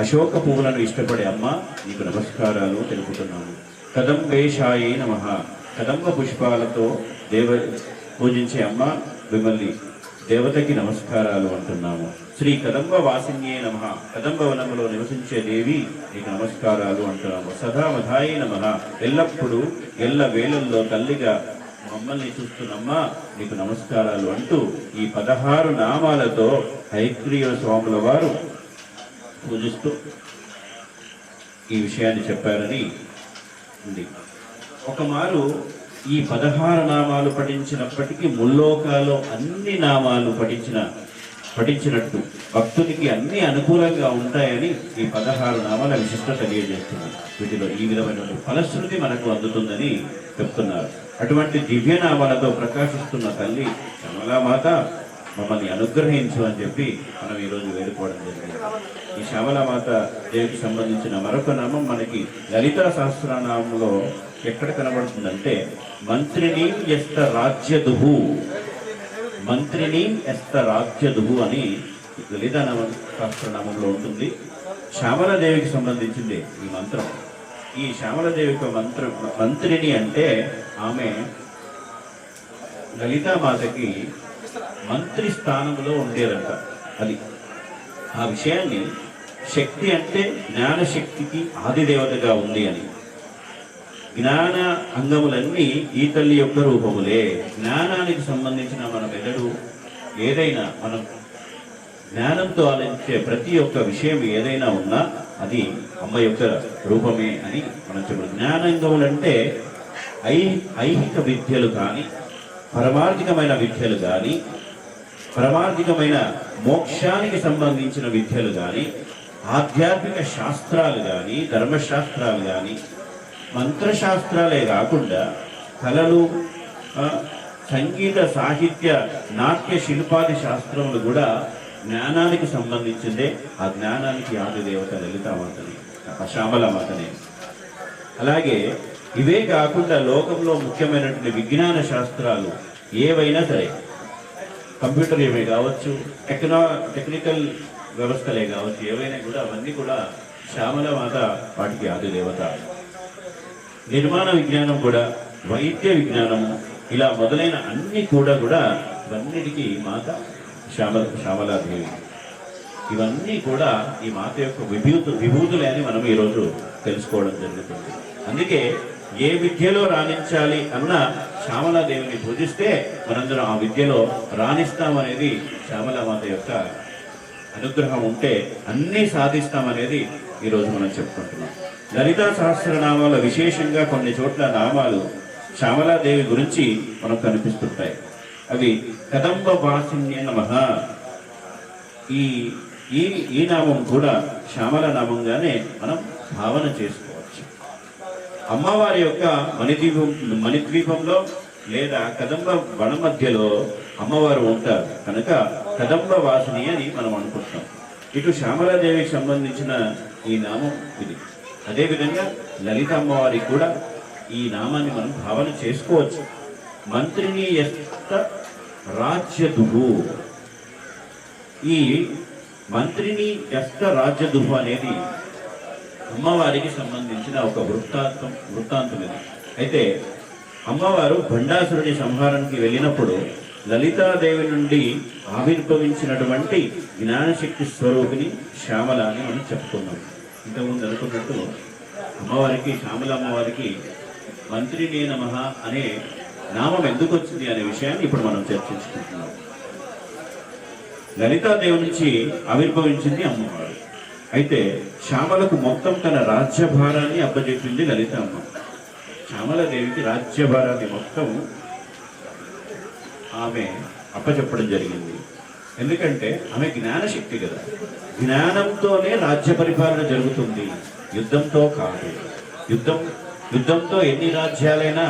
అశోక పువ్వులను ఇష్టపడే అమ్మ నీకు నమస్కారాలు తెలుపుతున్నాము. కదంబేశాయై నమః కదంబ పుష్పాలతో పూజించే అమ్మ మిమ్మల్ని దేవతకి నమస్కారాలు అంటున్నాము. శ్రీ కదంబ వాసిన్యే నమః కదంబ వనములో నివసించే దేవి నీకు నమస్కారాలు అంటున్నాము. సదామధాయే నమః ఎల్లప్పుడూ ఎల్ల వేళల్లో తల్లిగా మమ్మల్ని చూస్తున్నమ్మ నీకు నమస్కారాలు అంటూ ఈ 16 నామాలతో హయగ్రీవ స్వాముల వారు పూజిస్తూ ఈ విషయాన్ని చెప్పారని ఉంది. ఒకమారు ఈ 16 నామాలు పఠించినప్పటికీ ముల్లోకాలో అన్ని నామాలు పఠించినట్టు భక్తునికి అన్ని అనుకూలంగా ఉంటాయని ఈ 16 నామాల విశిష్టత తెలియజేస్తున్నారు. వీటిలో ఈ విధమైన ఫలశ్రుతి మనకు అందుతుందని చెప్తున్నారు. అటువంటి దివ్యనామాలతో ప్రకాశిస్తున్న తల్లి శ్యామలామాత మమ్మల్ని అనుగ్రహించు అని చెప్పి మనం ఈరోజు వేడుకోవడం జరిగింది. ఈ శ్యామలామాత దేవికి సంబంధించిన మరొక నామం మనకి లలితా సహస్రనామంలో ఎక్కడ కనబడుతుందంటే మంత్రిని ఎస్త రాజ్యదుహు, మంత్రిని ఎస్త రాజ్యదుహు అని లలితా సహస్రనామంలో ఉంటుంది. శ్యామలాదేవికి సంబంధించింది ఈ మంత్రం. ఈ శ్యామలాదేవికి మంత్రిని అంటే ఆమె లలితామాతకి మంత్రి స్థానంలో ఉండేదంట. అది ఆ విషయాన్ని శక్తి అంటే జ్ఞానశక్తికి ఆదిదేవతగా ఉంది అని. జ్ఞాన అంగములన్నీ ఈ తల్లి యొక్క రూపములే. జ్ఞానానికి సంబంధించిన మన మెదడు ఏదైనా మనం జ్ఞానంతో ఆలోచించే ప్రతి ఒక్క విషయం ఏదైనా ఉన్నా అది అమ్మ యొక్క రూపమే అని మనం చెప్పాలి. జ్ఞానాంగములంటే ఐహిక విద్యలు కానీ పరమార్థికమైన విద్యలు కానీ పరమార్థికమైన మోక్షానికి సంబంధించిన విద్యలు కానీ ఆధ్యాత్మిక శాస్త్రాలు కానీ ధర్మశాస్త్రాలు కానీ మంత్రశాస్త్రాలే కాకుండా కళలు సంగీత సాహిత్య నాట్య శిల్పాది శాస్త్రములు కూడా జ్ఞానానికి సంబంధించిందే. ఆ జ్ఞానానికి ఆది దేవత లలితామాతని, శ్యామలామాతనే. అలాగే ఇవే కాకుండా లోకంలో ముఖ్యమైనటువంటి విజ్ఞాన శాస్త్రాలు ఏవైనా సరే, కంప్యూటర్ ఏమే కావచ్చు, టెక్నికల్ వ్యవస్థలే కావచ్చు, ఏవైనా కూడా అవన్నీ కూడా శ్యామలామాత వాటికి ఆది దేవత. నిర్మాణ విజ్ఞానం కూడా, వైద్య విజ్ఞానం, ఇలా మొదలైన అన్ని కూడా ఇవన్నిటికీ మాత శ్యామలాదేవి. ఇవన్నీ కూడా ఈ మాత యొక్క విభూతులే అని మనం ఈరోజు తెలుసుకోవడం జరుగుతుంది. అందుకే ఏ విద్యలో రాణించాలి అన్న శ్యామలాదేవిని పూజిస్తే మనందరం ఆ విద్యలో రాణిస్తామనేది శ్యామలామాత యొక్క అనుగ్రహం ఉంటే అన్నీ సాధిస్తామనేది ఈరోజు మనం చెప్పుకుంటున్నాం. లలితా సహస్రనామాల విశేషంగా కొన్ని చోట్ల నామాలు శ్యామలాదేవి గురించి మనకు కనిపిస్తుంటాయి. అవి కదంబ వాసిన్య నమః. ఈ నామం కూడా శ్యామల నామంగానే మనం భావన చేసుకోవచ్చు. అమ్మవారి యొక్క మణిద్వీపంలో లేదా కదంబ వన మధ్యలో అమ్మవారు ఉంటారు కనుక కదంబ వాసిని అని మనం అనుకుంటాం. ఇటు శ్యామలాదేవికి సంబంధించిన ఈ నామం ఇది. అదేవిధంగా లలిత అమ్మవారికి కూడా ఈ నామాన్ని మనం భావన చేసుకోవచ్చు. మంత్రిని యస్త రాజ్యదుహు. ఈ మంత్రిని యస్త రాజ్యదుహు అనేది అమ్మవారికి సంబంధించిన ఒక వృత్తాంతం ఇది. అయితే అమ్మవారు భండాసురుడి సంహారానికి వెళ్ళినప్పుడు లలితాదేవి నుండి ఆవిర్భవించినటువంటి జ్ఞానశక్తి స్వరూపిణి శ్యామల అని మనం చెప్పుకున్నాం. ఇంతకుముందు అనుకున్నట్టు అమ్మవారికి, శ్యామల అమ్మవారికి మంత్రినే నమః అనే నామం ఎందుకు వచ్చింది అనే విషయాన్ని ఇప్పుడు మనం చర్చించుకుంటున్నాం. లలితాదేవి నుంచి ఆవిర్భవించింది అమ్మవారు. అయితే శ్యామలకు మొత్తం తన రాజ్యభారాన్ని అప్పచెప్పింది లలిత అమ్మ. శ్యామలాదేవికి రాజ్యభారాన్ని మొత్తం ఆమె అప్పచెప్పడం జరిగింది. ఎందుకంటే ఆమె జ్ఞానశక్తి కదా, జ్ఞానంతోనే రాజ్య పరిపాలన జరుగుతుంది, యుద్ధంతో కాదు. యుద్ధంతో ఎన్ని రాజ్యాలైనా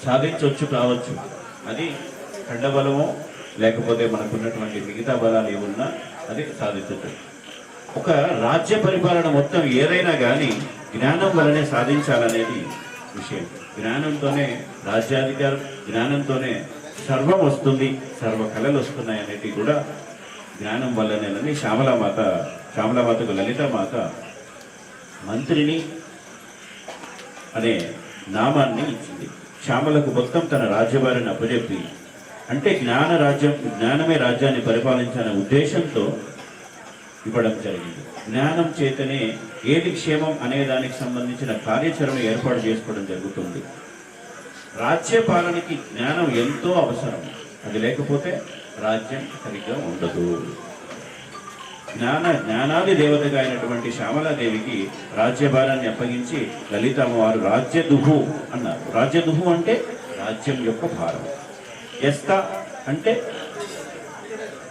సాధించవచ్చు కావచ్చు, అది ఖండబలమో లేకపోతే మనకున్నటువంటి మిగతా బలాలు ఏమున్నా అది సాధించవచ్చు. ఒక రాజ్య పరిపాలన మొత్తం ఏదైనా కానీ జ్ఞానం వల్లనే సాధించాలనేది విషయం. జ్ఞానంతోనే రాజ్యాధికారం, జ్ఞానంతోనే సర్వం వస్తుంది, సర్వ కళలు వస్తున్నాయి అనేది కూడా జ్ఞానం వల్లనేనని శ్యామలామాతకు లలితామాత మంత్రిని అనే నామాన్ని ఇచ్చింది. శ్యామలకు మొత్తం తన రాజ్యభారాన్ని అప్పచెప్పి, అంటే జ్ఞానమే రాజ్యాన్ని పరిపాలించాలనే ఉద్దేశంతో ఇవ్వడం జరిగింది. జ్ఞానం చేతనే ఏది క్షేమం అనే దానికి సంబంధించిన కార్యాచరణ ఏర్పాటు చేసుకోవడం జరుగుతుంది. రాజ్య పాలనకి జ్ఞానం ఎంతో అవసరం, అది లేకపోతే రాజ్యం సరిగ్గా ఉండదు. జ్ఞానాది దేవతగా అయినటువంటి శ్యామలాదేవికి రాజ్యభారాన్ని అప్పగించి లలిత అమ్మవారు రాజ్యదుహు అన్నారు. రాజ్యదుహు అంటే రాజ్యం యొక్క భారం. యస్త అంటే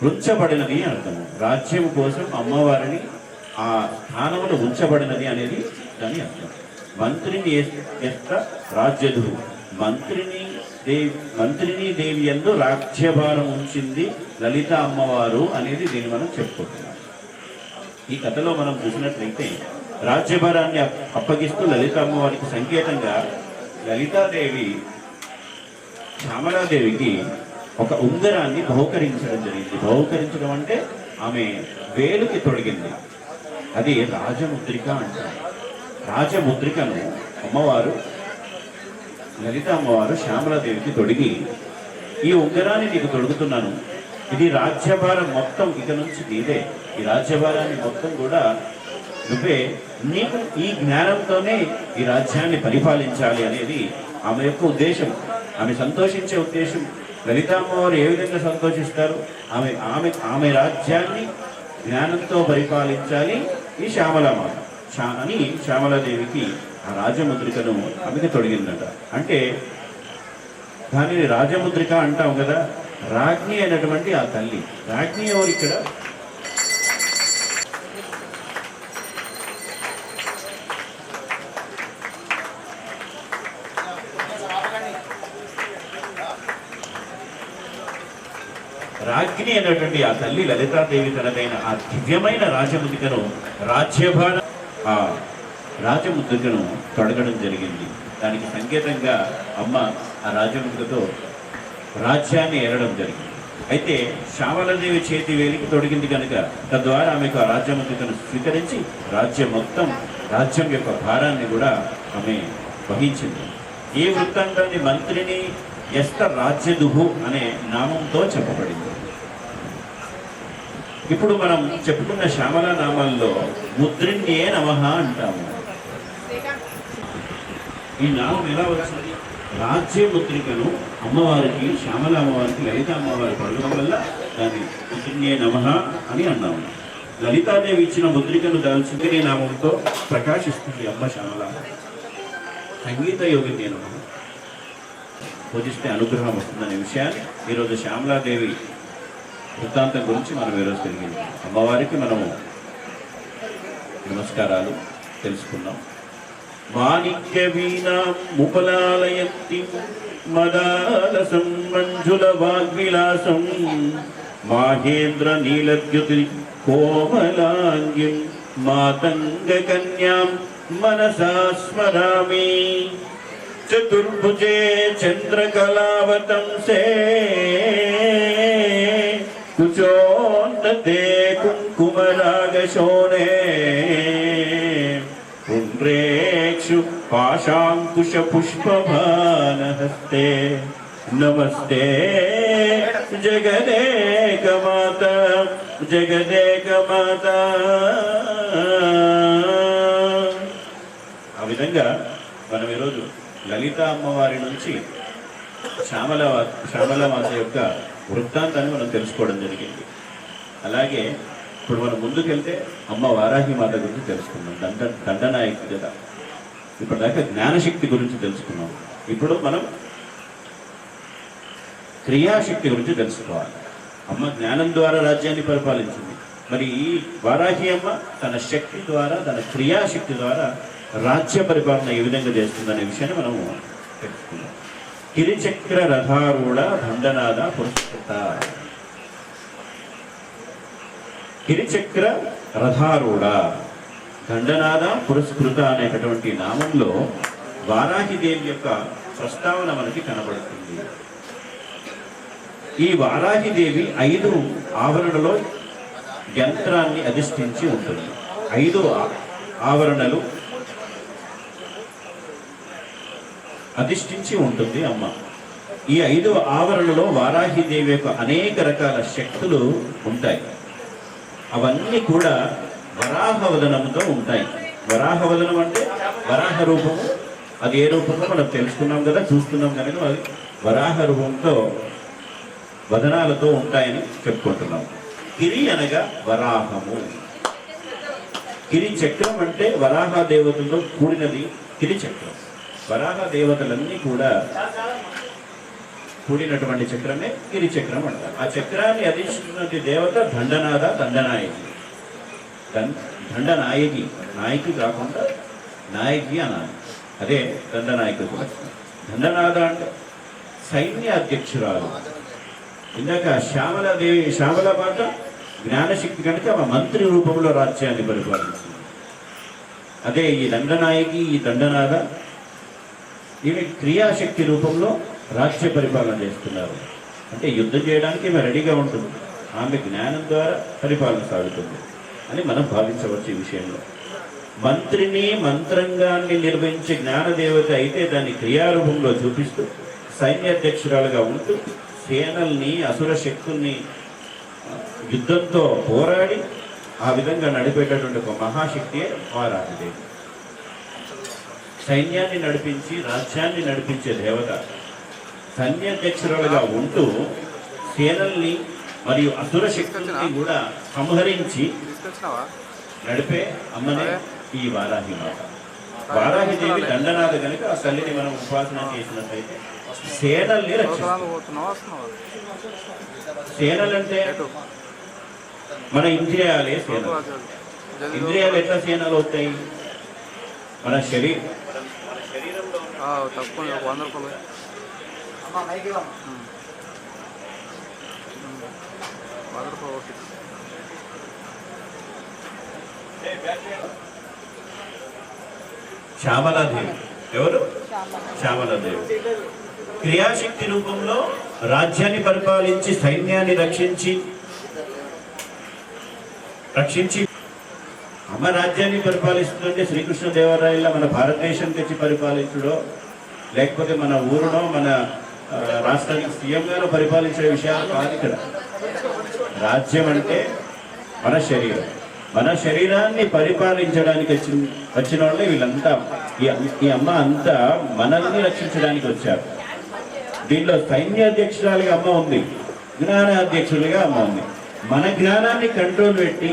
ఉంచబడినది అర్థము. రాజ్యం కోసం అమ్మవారిని ఆ స్థానంలో ఉంచబడినది అనేది దాని అర్థం. మంత్రిని యస్త రాజ్యదుహు. మంత్రిని దేవి యందు రాజ్యభారం ఉంచింది లలిత అమ్మవారు అనేది దీన్ని మనం చెప్పుకుంటున్నాం. ఈ కథలో మనం చూసినట్లయితే రాజ్యభారాన్ని అప్పగిస్తూ లలిత అమ్మవారికి సంకేతంగా లలితాదేవి శ్యామలాదేవికి ఒక ఉంగరాన్ని బహుకరించడం జరిగింది. బహుకరించడం అంటే ఆమె వేలుకి తొడిగింది. అది రాజముద్రిక అంటారు. రాజముద్రికను లలిత అమ్మవారు శ్యామలాదేవికి తొడిగి, ఈ ఉంగరాన్ని నీకు తొడుగుతున్నాను, ఇది రాజ్యభారం మొత్తం ఇక నుంచి నీదే, ఈ రాజ్యభారాన్ని మొత్తం కూడా నువ్వే, నీకు ఈ జ్ఞానంతోనే ఈ రాజ్యాన్ని పరిపాలించాలి అనేది ఆమె యొక్క ఉద్దేశం. ఆమె సంతోషించే ఉద్దేశం. లలితామ్మవారు ఏ విధంగా సంతోషిస్తారు? ఆమె రాజ్యాన్ని జ్ఞానంతో పరిపాలించాలి ఈ శ్యామలామాత అని శ్యామలాదేవికి ఆ రాజముద్రికను ఆమెకి తొడిగిందట. అంటే దానిని రాజముద్రిక అంటాం కదా. రాజ్ఞి అయినటువంటి ఆ తల్లి. రాజ్ఞి ఎవరు ఇక్కడ? రాజ్ఞి అనేటువంటి ఆ తల్లి లలితాదేవి తనదైన ఆ దివ్యమైన రాజముద్రికను ఆ రాజముద్రికను తొడగడం జరిగింది. దానికి సంకేతంగా అమ్మ ఆ రాజముద్రికతో రాజ్యాన్ని ఏరడం జరిగింది. అయితే శ్యామలాదేవి చేతి వేలికి తొడిగింది కనుక తద్వారా ఆమెకు ఆ రాజ్యముద్రికను స్వీకరించి రాజ్యం యొక్క భారాన్ని కూడా ఆమె వహించింది. ఈ వృత్తాంతాన్ని మంత్రిని ఎస్త రాజ్యదుహు అనే నామంతో చెప్పబడింది. ఇప్పుడు మనం చెప్పుకున్న శ్యామల నామాల్లో ముద్రిణ్యే నమః అంటాము. ఈ నామం ఎలా వచ్చింది? రాజ్యముద్రికను అమ్మవారికి, శ్యామల అమ్మవారికి, లలిత అమ్మవారికి పడడం వల్ల దాన్ని ముద్రిణ్యే నమః అని అన్నాము. లలితాదేవి ఇచ్చిన ముద్రికను దాల్చుకునే నామంతో ప్రకాశిస్తుంది అమ్మ శ్యామల. సంగీత యోగిని నమః పూజిస్తే అనుగ్రహం వస్తుందనే విషయాన్ని ఈరోజు శ్యామలాదేవి వృత్తాంతం గురించి మనం ఈరోజు తెలిగింది. అమ్మవారికి మనము నమస్కారాలు తెలుసుకున్నాం. మాణిక్య వీణాం ముపలాలయంతి మదాలసం మంజుల వాగ్విలాసం మాహేంద్ర నీలద్యుతి కోమలాంగిం మాతంగ కన్యాం మనసా స్మరామి చతుర్భుజే చంద్రకళావతంసే కుచోన్నతే కుంకుమరాగశోనే పుండ్రేక్షు పాశాంకుశ పుష్పభానహస్తే నమస్తే జగదేకమాత జగదేకమాత. ఆ విధంగా మనం ఈరోజు లలిత అమ్మవారి నుంచి శ్యామలమాత యొక్క వృత్తాంతాన్ని మనం తెలుసుకోవడం జరిగింది. అలాగే ఇప్పుడు మనం ముందుకెళ్తే అమ్మ వారాహి మాత గురించి తెలుసుకున్నాం. దండనాయకి కదా. ఇప్పటిదాకా జ్ఞానశక్తి గురించి తెలుసుకున్నాం. ఇప్పుడు మనం క్రియాశక్తి గురించి తెలుసుకోవాలి. అమ్మ జ్ఞానం ద్వారా రాజ్యాన్ని పరిపాలించింది. మరి ఈ వారాహి అమ్మ తన శక్తి ద్వారా, తన క్రియాశక్తి ద్వారా రాజ్య పరిపాలన ఏ విధంగా చేస్తుందనే విషయాన్ని మనము తెలుసుకుందాం. గిరిచక్ర రథారూఢ దండనాద పురస్కృత. గిరిచక్ర రథారూఢ దండనాద పురస్కృత అనేటటువంటి నామంలో వారాహిదేవి యొక్క ప్రస్తావన మనకి కనబడుతుంది. ఈ వారాహిదేవి 5 ఆవరణలో యంత్రాన్ని అధిష్ఠించి ఉంటుంది. 5 ఆవరణలు అధిష్ఠించి ఉంటుంది అమ్మ. ఈ 5 ఆవరణలో వారాహిదేవి యొక్క అనేక రకాల శక్తులు ఉంటాయి. అవన్నీ కూడా వరాహవదనంతో ఉంటాయి. వరాహవదనం అంటే వరాహ రూపము. అది ఏ రూపంలో మనం తెలుసుకున్నాం కదా, చూస్తున్నాం కనుక అది వరాహ రూపంతో వదనాలతో ఉంటాయని చెప్పుకుంటున్నాం. గిరి అనగా వరాహము. గిరి చక్రం అంటే వరాహ దేవతలతో కూడినది గిరి చక్రం. వరాహ దేవతలన్నీ కూడా కూడినటువంటి చక్రమే గిరి చక్రం అంటారు. ఆ చక్రాన్ని అధిష్ఠించినటువంటి దేవత దండనాద, దండనాయకి. దండనాయకి, నాయకి కాకుండా నాయకి అనాలి. అదే దండనాయకు. దండనాద అంటే సైన్య అధ్యక్షురాలు. ఇందాక శ్యామల మాట జ్ఞానశక్తి కనుక ఆ మంత్రి రూపంలో రాజ్యాన్ని పరిపాలించింది. అదే ఈ దండనాయకి, ఈ దండనాద ఈమె క్రియాశక్తి రూపంలో రాజ్య పరిపాలన చేస్తున్నారు. అంటే యుద్ధం చేయడానికి ఈమె రెడీగా ఉంటుంది. ఆమె జ్ఞానం ద్వారా పరిపాలన సాగుతుంది అని మనం భావించవచ్చు. ఈ విషయంలో మంత్రిని, మంత్రంగాన్ని నిర్వహించే జ్ఞానదేవత అయితే దాన్ని క్రియారూపంలో చూపిస్తూ సైన్యాధ్యక్షురాలుగా ఉంటూ సేనల్ని, అసుర శక్తుల్ని యుద్ధంతో పోరాడి ఆ విధంగా నడిపేటటువంటి ఒక మహాశక్తియే వారాహిదేవి. సైన్యాన్ని నడిపించి రాజ్యాన్ని నడిపించే దేవత. సైన్యాధ్యక్షురాలుగా ఉంటూ సేనల్ని మరియు అసుర శక్తుల్ని కూడా సంహరించి నడిపే అమ్మనే ఈ వారాహి మాత. వారాహిదేవి దండనాథ కనుక ఆ తల్లిని మనం ఉపాసన చేసినట్లయితే సేనల్ని రక్షిస్తాం. సేనలంటే మన ఇంద్రియాలే సేనలు. ఇంద్రియాలు ఎట్లా సేనలు అవుతాయి? మన శరీరంలో తక్కువ 100 రూపాయలు శ్యామలాదేవి ఎవరు? శ్యామలాదేవి క్రియాశక్తి రూపంలో రాజ్యాన్ని పరిపాలించి సైన్యాన్ని రక్షించి అమ్మ రాజ్యాన్ని పరిపాలిస్తుందంటే శ్రీకృష్ణదేవరాయల మన భారతదేశం తెచ్చి పరిపాలించడో లేకపోతే మన ఊరునో మన రాష్ట్రానికి సీఎం గారు పరిపాలించే విషయాలు కాదు ఇక్కడ. రాజ్యం అంటే మన శరీరం, మన శరీరాన్ని పరిపాలించడానికి వచ్చిన వాళ్ళే వీళ్ళంతా. ఈ అమ్మ అంతా మనల్ని రక్షించడానికి వచ్చారు. దీంట్లో సైన్యాధ్యక్షురాలుగా అమ్మ ఉంది, జ్ఞానాధ్యక్షులుగా అమ్మ ఉంది. మన జ్ఞానాన్ని కంట్రోల్ పెట్టి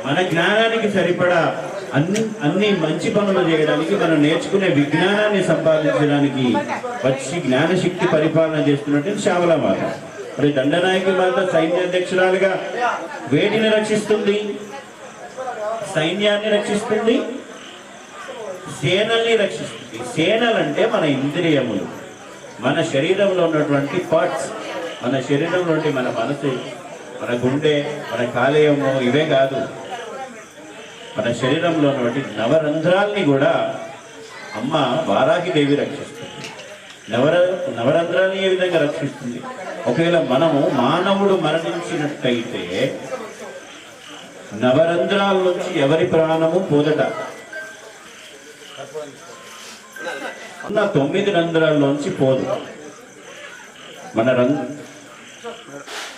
మన జ్ఞానానికి సరిపడా అన్ని మంచి పనులు చేయడానికి, మనం నేర్చుకునే విజ్ఞానాన్ని సంపాదించడానికి వచ్చి జ్ఞానశక్తి పరిపాలన చేస్తున్నట్టు శ్యామలామాత. మరి దండనాయకి మాత సైన్యాధ్యక్షురాలుగా వేటిని రక్షిస్తుంది? సైన్యాన్ని రక్షిస్తుంది, సేనల్ని రక్షిస్తుంది. సేనలంటే మన ఇంద్రియములు, మన శరీరంలో ఉన్నటువంటి పార్ట్స్, మన శరీరంలో ఉంటే మన మనసు, మన గుండె, మన కాలేయము, ఇవే కాదు, మన శరీరంలో ఉన్నటువంటి నవరంధ్రాల్ని కూడా అమ్మ వారాహిదేవి రక్షిస్తుంది. నవరంధ్రాల్ని ఏ విధంగా రక్షిస్తుంది? ఒకవేళ మనము మానవుడు మరణించినట్టయితే నవరంధ్రాల నుంచి ఎవరి ప్రాణము పోదట. ఉన్న 9 రంధ్రాల్లోంచి పోదు. మన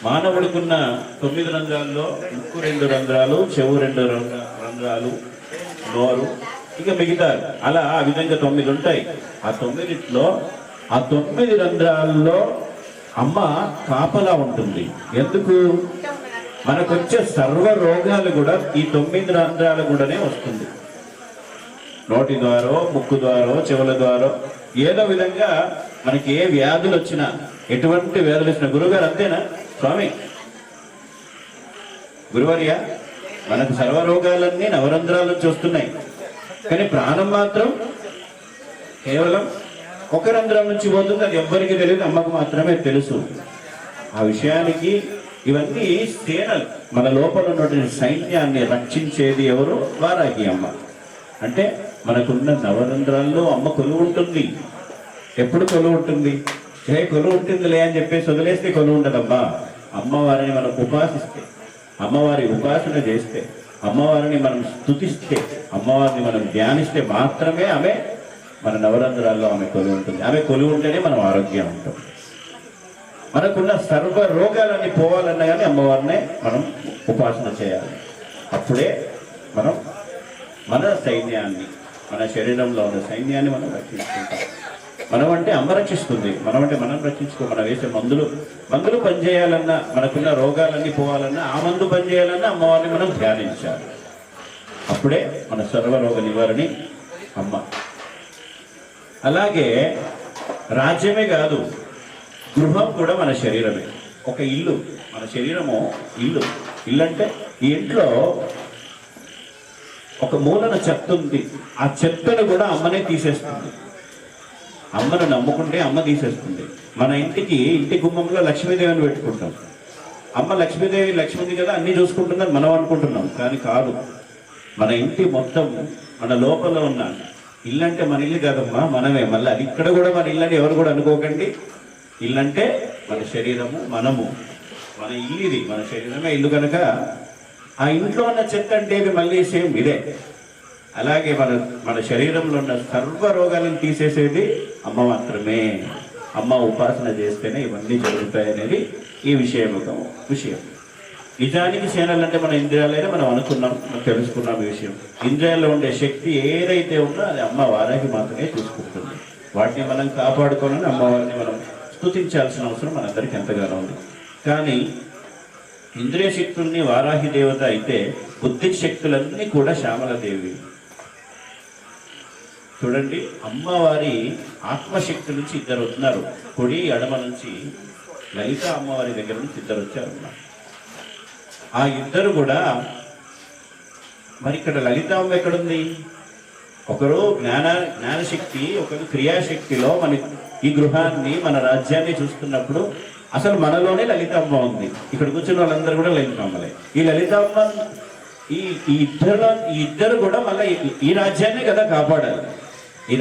మానవుడికున్న 9 రంధ్రాల్లో ముక్కు 2 రంధ్రాలు, చెవు 2 రంధ్రాలు, నోరు, ఇక మిగతా అలా ఆ విధంగా 9 ఉంటాయి. ఆ 9లో ఆ 9 రంధ్రాల్లో అమ్మ కాపలా ఉంటుంది. ఎందుకు? మనకొచ్చే సర్వ రోగాలు కూడా ఈ 9 రంధ్రాల కూడానే వస్తుంది. నోటి ద్వారో, ముక్కు ద్వారో, చెవుల ద్వారో ఏదో విధంగా మనకి ఏ వ్యాధులు వచ్చినా, ఎటువంటి వ్యాధులు వచ్చినా, గురుగారు అంతేనా స్వామి? గురువర్య, మనకు సర్వరోగాలన్నీ నవరంధ్రాల నుంచి వస్తున్నాయి, కానీ ప్రాణం మాత్రం కేవలం ఒక రంధ్రం నుంచి పోతుంది. అది ఎవ్వరికి తెలియదు, అమ్మకు మాత్రమే తెలుసు. ఆ విషయానికి ఇవన్నీ సేనలు, మన లోపల ఉన్నటువంటి సైన్యాన్ని రక్షించేది ఎవరు? వారాహి అమ్మ. అంటే మనకున్న నవరంధ్రాల్లో అమ్మ కొలువు ఉంటుంది. ఎప్పుడు కొలువు ఉంటుంది? కొలువు ఉంటుందిలే అని చెప్పేసి వదిలేస్తే కొలువు ఉండదమ్మా. అమ్మవారిని మనం ఉపాసిస్తే, అమ్మవారి ఉపాసన చేస్తే, అమ్మవారిని మనం స్తుతిస్తే, అమ్మవారిని మనం ధ్యానిస్తే మాత్రమే ఆమె మన నవరంధ్రాల్లో ఆమె కొలువు ఉంటుంది. ఆమె కొలువు ఉంటేనే మనం ఆరోగ్యం ఉంటాం. మనకున్న సర్వ రోగాలన్నీ పోవాలన్నా కానీ అమ్మవారినే మనం ఉపాసన చేయాలి. అప్పుడే మనం మన సైన్యాన్ని, మన శరీరంలో ఉన్న సైన్యాన్ని మనం రక్షించుకుంటాం. మనం అంటే అమ్మ రక్షిస్తుంది, మనం అంటే మనం రక్షించుకో. మనం వేసే మందులు పనిచేయాలన్నా, మనకున్న రోగాలన్నీ పోవాలన్నా, ఆ మందు పనిచేయాలన్నా అమ్మవారిని మనం ధ్యానించాలి. అప్పుడే మన సర్వరోగ నివారణి అమ్మ. అలాగే రాజ్యమే కాదు, గృహం కూడా మన శరీరమే. ఒక ఇల్లు, మన శరీరము ఇల్లు. ఇల్లు అంటే ఈ ఇంట్లో ఒక మూలన చెత్త ఉంది, ఆ చెత్తను కూడా అమ్మనే తీసేస్తుంది. అమ్మను నమ్ముకుంటే అమ్మ తీసేస్తుంది. మన ఇంటి గుమ్మంలో లక్ష్మీదేవిని పెట్టుకుంటాం. అమ్మ లక్ష్మీదేవి, లక్ష్మీది కదా అన్ని చూసుకుంటుందని మనం అనుకుంటున్నాం, కానీ కాదు. మన ఇంటి మొత్తం, మన లోపల ఉన్న ఇల్లు అంటే మన ఇల్లు కాదమ్మా, మనమే. మళ్ళీ అది ఇక్కడ కూడా మన ఇల్లు అని ఎవరు కూడా అనుకోకండి. ఇల్లు అంటే మన శరీరము, మనము, మన ఇల్లు. ఇది మన శరీరమే ఇల్లు కనుక ఆ ఇంట్లో ఉన్న చెత్త అంటే మళ్ళీ సేమ్ ఇదే. అలాగే మన శరీరంలో ఉన్న సర్వ రోగాలను తీసేసేది అమ్మ మాత్రమే. అమ్మ ఉపాసన చేస్తేనే ఇవన్నీ జరుగుతాయనేది ఈ విషయం. నిజానికి సేనలు అంటే మన ఇంద్రియాలైనా మనం అనుకున్నాం, మనం తెలుసుకున్నాం ఈ విషయం. ఇంద్రియాల్లో ఉండే శక్తి ఏదైతే ఉందో అది అమ్మ వారాహి మాత్రమే చూసుకుంటుంది. వాటిని మనం కాపాడుకోవాలని అమ్మవారిని మనం స్తుతించాల్సిన అవసరం మనందరికీ ఎంతగానో ఉంది. కానీ ఇంద్రియ శక్తుల్ని వారాహి దేవత అయితే, బుద్ధి శక్తులన్నీ కూడా శ్యామలాదేవి. చూడండి, అమ్మవారి ఆత్మశక్తి నుంచి 2 వస్తున్నారు. కుడి ఎడమ నుంచి లలిత అమ్మవారి దగ్గర నుంచి 2 వచ్చారు. ఆ 2 కూడా మరి ఇక్కడ లలిత అమ్మ ఎక్కడుంది? ఒకరు జ్ఞానశక్తి, ఒకరు క్రియాశక్తిలో మన ఈ గృహాన్ని, మన రాజ్యాన్ని చూస్తున్నప్పుడు అసలు మనలోనే లలితమ్మ ఉంది. ఇక్కడ కూర్చున్న వాళ్ళందరూ కూడా లలితమ్మలే. ఈ లలితమ్మ ఈ ఇద్దరు కూడా మళ్ళీ ఈ రాజ్యాన్ని కదా కాపాడాలి. ఈ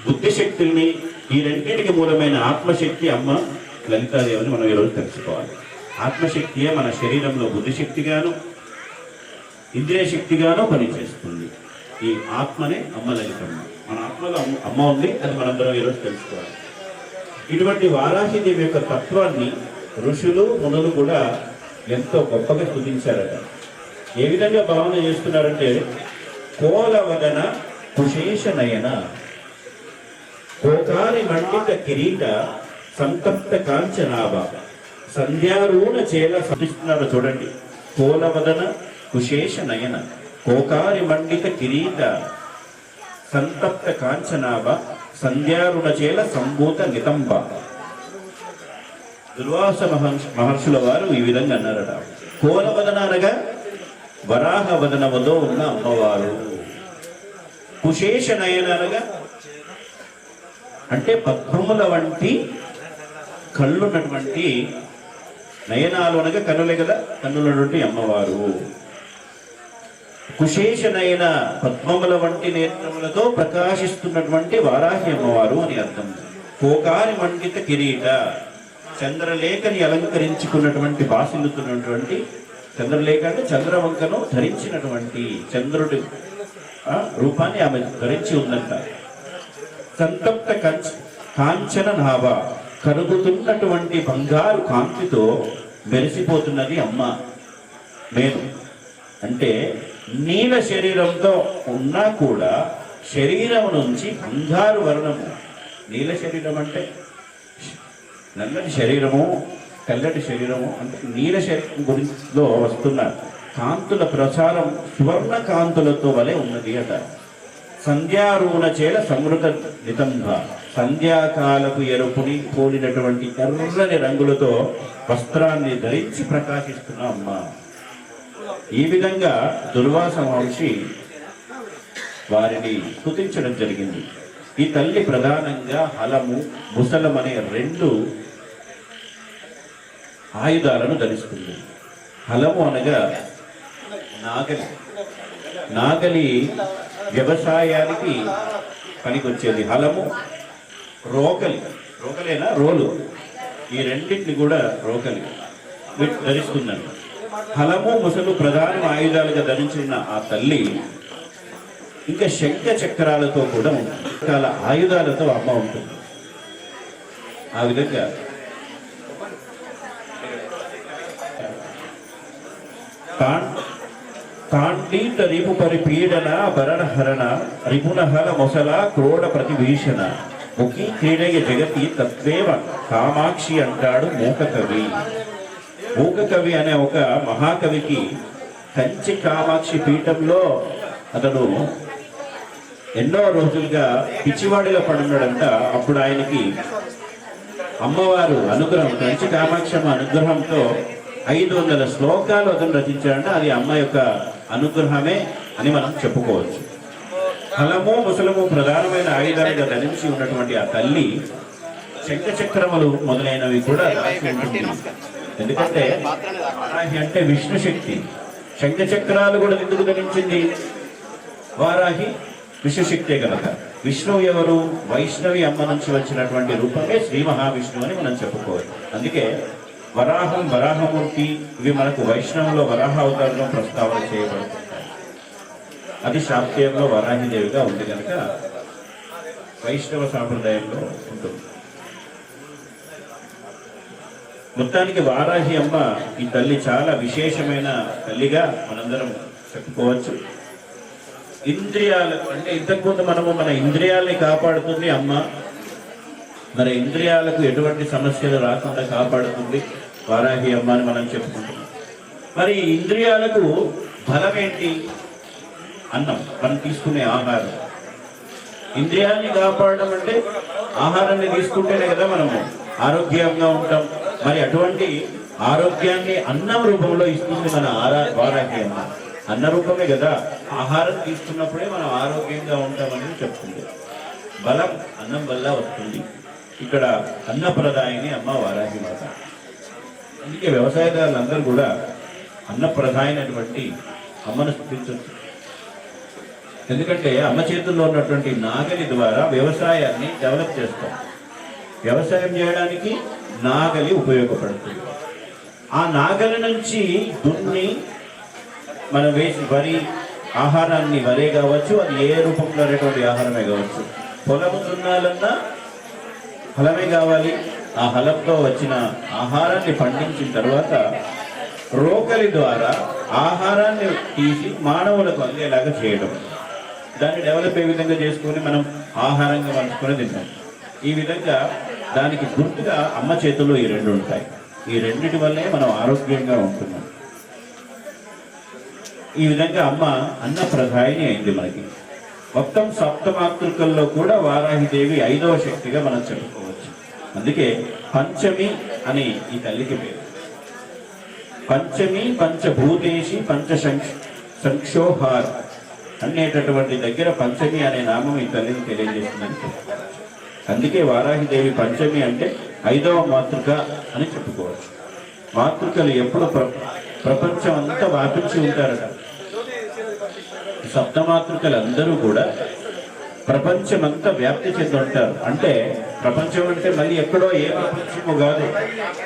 బుద్ధిశక్తుల్ని ఈ రెండింటికి మూలమైన ఆత్మశక్తి అమ్మ లలితాదేవిని మనం ఈరోజు తెలుసుకోవాలి. ఆత్మశక్తియే మన శరీరంలో బుద్ధిశక్తిగాను ఇంద్రియ శక్తిగాను పనిచేస్తుంది. ఈ ఆత్మనే అమ్మ లలితమ్మ. మన ఆత్మలో అమ్మ ఉంది, అది మనందరం ఈరోజు తెలుసుకోవాలి. ఇటువంటి వారాహిదేవి యొక్క తత్వాన్ని ఋషులు మునులు కూడా ఎంతో గొప్పగా స్తుతించారట. ఏ విధంగా భావన చేస్తున్నారంటే, కోలవదన కుశేష నయన కోకారి మండిత కిరీట సంతప్త కాంచనాభ సంధ్యారూణ చేల సృష్టిస్తున్నారు. చూడండి, కోలవదన కుశేష నయన కోకారి మండిత కిరీట సంతప్త కాంచనాభ సంధ్యారుణ చేల సంభూత నితంబ. దుర్వాస మహర్షుల వారు ఈ విధంగా అన్నారట. కోలవదన అనగా వరాహ వదనములో ఉన్న అమ్మవారు. కుశేష నయన అనగా అంటే పద్మముల వంటి కళ్ళున్నటువంటి, నయనాలు అనగా కన్నులే కదా, కన్నులటువంటి అమ్మవారు. కుశేష నయన పద్మముల వంటి నేత్రములతో ప్రకాశిస్తున్నటువంటి వారాహి అమ్మవారు అని అర్థం. కోకారి మండిత కిరీట చంద్రలేఖని అలంకరించుకున్నటువంటి బాసిల్లుతున్నటువంటి, చంద్రలేఖ అంటే చంద్రవంకను ధరించినటువంటి చంద్రుడి రూపాన్ని ఆమె ధరించి ఉందంట. సంతప్త కాంచన నాభ కరుగుతున్నటువంటి బంగారు కాంతితో మెరిసిపోతున్నది అమ్మ. నేను అంటే నీల శరీరంతో ఉన్నా కూడా శరీరం నుంచి బంగారు వర్ణము. నీల శరీరం అంటే నల్లటి శరీరము, తెల్లటి శరీరము అంటే నీల శరీరం గురించిలో వస్తున్న కాంతుల ప్రచారం సువర్ణ కాంతులతో వలె ఉన్నది అట. సంధ్యారూణ చేల సమృత నితంబ సంధ్యాకాలపు ఎరుపుని పోలినటువంటి ఎర్రని రంగులతో వస్త్రాన్ని ధరించి ప్రకాశిస్తున్న అమ్మ. ఈ విధంగా దుర్వాస మహర్షి వారిని స్తుతించడం జరిగింది. ఈ తల్లి ప్రధానంగా హలము, ముసలం అనే 2 ఆయుధాలను ధరిస్తుంది. హలము అనగా నాగలి. నాగలి వ్యవసాయానికి పనికొచ్చేది. హలము, రోకలి. రోకలేనా రోలు, ఈ రెండింటిని కూడా రోకలి ధరిస్తున్నాను. హలము, ముసలు ప్రధాన ఆయుధాలుగా ధరించిన ఆ తల్లి ఇంకా శంఖ చక్రాలతో కూడా ఉంటుంది. చాలా ఆయుధాలతో అమ్మ ఉంటుంది. ఆ విధంగా తాండీత రిపు పరిపీడన భరణహరణ రిపునహర మొసల క్రోడ ప్రతిభీషణ ముఖి క్రీడయ జగతి తత్వేవ కామాక్షి అంటాడు మూకకవి. మూకకవి అనే ఒక మహాకవికి కంచి కామాక్షి పీఠంలో అతడు ఎన్నో రోజులుగా పిచ్చివాడిగా పడున్నాడంట. అప్పుడు ఆయనకి అమ్మవారు అనుగ్రహం, కంచి కామాక్షమ్మ అనుగ్రహంతో 500 శ్లోకాలు అతను రచించాడంటే అది అమ్మ యొక్క అనుగ్రహమే అని మనం చెప్పుకోవచ్చు. హలము, ముసలము ప్రధానమైన ఆయుధాలుగా ధరించి ఉన్నటువంటి ఆ తల్లి శంఖ చక్రములు మొదలైనవి కూడా రాసి ఉంటుంది. ఎందుకంటే వారాహి అంటే విష్ణు శక్తి. శంఖ చక్రాలు కూడా ఎందుకు ధరించింది? వారాహి విష్ణుశక్తే కనుక. విష్ణువు ఎవరు? వైష్ణవి అమ్మ నుంచి వచ్చినటువంటి రూపమే శ్రీ మహావిష్ణువు అని మనం చెప్పుకోవచ్చు. అందుకే వరాహం, వరాహమూర్తి ఇవి మనకు వైష్ణవంలో వరాహ అవతారంలో ప్రస్తావన చేయబడుతుంది. అది శాక్తేయంలో వరాహిదేవిగా ఉంది కనుక వైష్ణవ సాంప్రదాయంలో ఉంటుంది. మొత్తానికి వారాహి అమ్మ ఈ తల్లి చాలా విశేషమైన తల్లిగా మనందరం చెప్పుకోవచ్చు. ఇంద్రియాలు అంటే ఇంతకుముందు మనము మన ఇంద్రియాలని కాపాడుతుంది అమ్మ. మరి ఇంద్రియాలకు ఎటువంటి సమస్యలు రాకుండా కాపాడుతుంది వారాహి అమ్మ అని మనం చెప్పుకుంటున్నాం. మరి ఇంద్రియాలకు బలం ఏంటి? అన్నం, మనం తీసుకునే ఆహారం. ఇంద్రియాన్ని కాపాడడం అంటే ఆహారాన్ని తీసుకుంటేనే కదా మనము ఆరోగ్యంగా ఉంటాం. మరి అటువంటి ఆరోగ్యాన్ని అన్నం రూపంలో ఇస్తుంది మన వారాహి అమ్మ. అన్న రూపమే కదా, ఆహారం తీసుకున్నప్పుడే మనం ఆరోగ్యంగా ఉంటామని చెప్తుంది. బలం అన్నం వల్ల వస్తుంది. ఇక్కడ అన్నప్రదాయిని అమ్మ వారాహి మాత. అందుకే వ్యవసాయదారులందరూ కూడా అన్నప్రదాయనటువంటి అమ్మను స్థుతించవచ్చు. ఎందుకంటే అమ్మ చేతుల్లో ఉన్నటువంటి నాగలి ద్వారా వ్యవసాయాన్ని డెవలప్ చేస్తాం. వ్యవసాయం చేయడానికి నాగలి ఉపయోగపడుతుంది. ఆ నాగలి నుంచి దున్ని మనం వేసి వరి ఆహారాన్ని, వరే కావచ్చు, అది ఏ రూపంలో అనేటువంటి ఆహారమే కావచ్చు, పొలము దున్నాలన్నా హలమే కావాలి. ఆ హలంతో వచ్చిన ఆహారాన్ని పండించిన తర్వాత రోకలి ద్వారా ఆహారాన్ని తీసి మానవులకు అందేలాగా చేయడం, దాన్ని డెవలప్ ఏ విధంగా చేసుకొని మనం ఆహారంగా మలుచుకొని తింటాం. ఈ విధంగా దానికి గుర్తుగా అమ్మ చేతుల్లో ఈ రెండు ఉంటాయి. ఈ రెండిటి వల్లే మనం ఆరోగ్యంగా ఉంటున్నాం. ఈ విధంగా అమ్మ అన్నప్రదాయిని అయింది మనకి. మొత్తం సప్తమాతృకల్లో కూడా వారాహిదేవి 5వ శక్తిగా మనం చెప్పుకోవచ్చు. అందుకే పంచమి అని ఈ తల్లికి పేరు. పంచమి పంచభూతేషి పంచ సంక్షోహార్ అనేటటువంటి దగ్గర పంచమి అనే నామం ఈ తల్లిని తెలియజేస్తుందని చెప్పుకోవచ్చు. అందుకే వారాహిదేవి పంచమి అంటే 5వ మాతృక అని చెప్పుకోవచ్చు. మాతృకలు ఎప్పుడు ప్రపంచం అంతా వ్యాపించి ఉంటారట. సప్తమాతృకలు అందరూ కూడా ప్రపంచమంతా వ్యాప్తి చెంది ఉంటారు. అంటే ప్రపంచం అంటే మళ్ళీ ఎక్కడో ఏ ప్రపంచమో కాదు,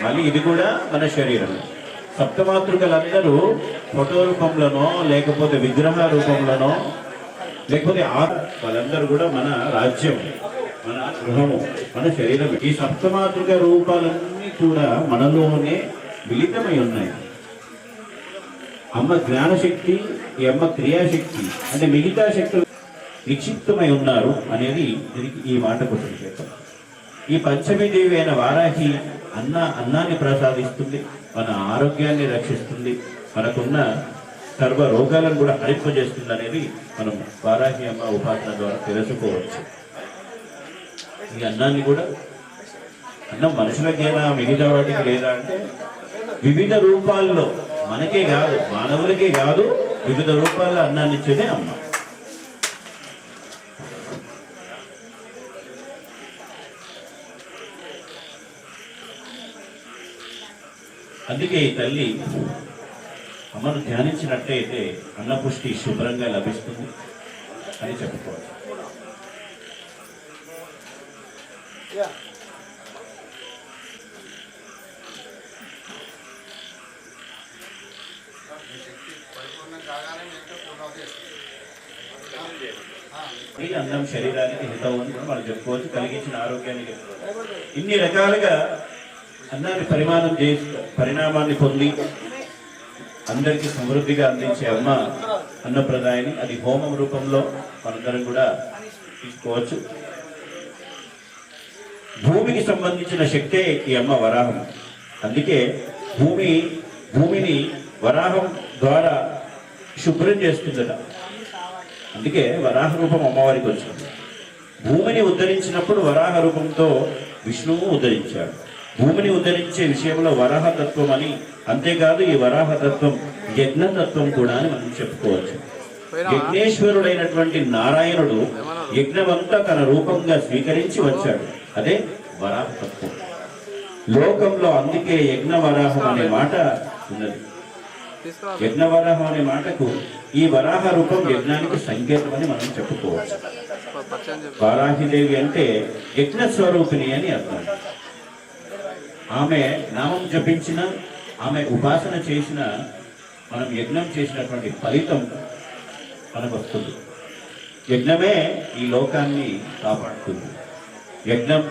మళ్ళీ ఇది కూడా మన శరీరం. సప్తమాతృకలందరూ ఫోటో రూపంలోనో లేకపోతే విగ్రహ రూపంలోనో లేకపోతే వాళ్ళందరూ కూడా మన రాజ్యం, మన గృహము, మన శరీరం. ఈ సప్తమాతృక రూపాలన్నీ కూడా మనలోనే మిళితమై ఉన్నాయి. అమ్మ జ్ఞానశక్తి, ఈ అమ్మ క్రియాశక్తి, అంటే మిగతా శక్తులు నిక్షిప్తమై ఉన్నారు అనేది దీనికి ఈ మాటకు సంకేతం. ఈ పంచమీదేవి అయిన వారాహి అన్నాన్ని ప్రసాదిస్తుంది, మన ఆరోగ్యాన్ని రక్షిస్తుంది, మనకున్న సర్వ రోగాలను కూడా హరింపజేస్తుంది అనేది మనం వారాహి అమ్మ ఉపాసన ద్వారా తెలుసుకోవచ్చు. ఈ అన్నాన్ని కూడా, అన్నం మనుషులకేనా మిగతా వాటికి లేదా అంటే వివిధ రూపాల్లో, మనకే కాదు మానవులకే కాదు, వివిధ రూపాల్లో అన్నాన్ని ఇచ్చేదే అమ్మ. అందుకే ఈ తల్లి అమ్మను ధ్యానించినట్టయితే అన్నపుష్టి శుభ్రంగా లభిస్తుంది అని చెప్పుకోవచ్చు. అన్నం శరీరానికి హితం అని మనం చెప్పుకోవచ్చు, కలిగించిన ఆరోగ్యానికి. ఇన్ని రకాలుగా అన్నాన్ని పరిణామాన్ని పొంది అందరికీ సమృద్ధిగా అందించే అమ్మ అన్నప్రదాయని. అది హోమం రూపంలో మనందరం కూడా తీసుకోవచ్చు. భూమికి సంబంధించిన శక్తే ఈ అమ్మ వరాహం. అందుకే భూమిని వరాహం ద్వారా శుభ్రం చేస్తుందట. అందుకే వరాహ రూపం అమ్మవారికి వచ్చింది. భూమిని ఉద్ధరించినప్పుడు వరాహ రూపంతో విష్ణువు ఉద్ధరించాడు. భూమిని ఉద్ధరించే విషయంలో వరాహతత్వం అని, అంతేకాదు ఈ వరాహతత్వం యజ్ఞతత్వం కూడా అని మనం చెప్పుకోవచ్చు. యజ్ఞేశ్వరుడైనటువంటి నారాయణుడు యజ్ఞమంతా తన రూపంగా స్వీకరించి వచ్చాడు. అదే వరాహతత్వం లోకంలో. అందుకే యజ్ఞవరాహం అనే మాట ఉన్నది. యజ్ఞవరాహం అనే మాటకు ఈ వరాహ రూపం యజ్ఞానికి సంకేతం అని మనం చెప్పుకోవచ్చు. వారాహిదేవి అంటే యజ్ఞ స్వరూపిణి అని అర్థం. ఆమె నామం జపించిన, ఆమె ఉపాసన చేసిన, మనం యజ్ఞం చేసినటువంటి ఫలితం మనకు వస్తుంది. యజ్ఞమే ఈ లోకాన్ని కాపాడుతుంది. యజ్ఞం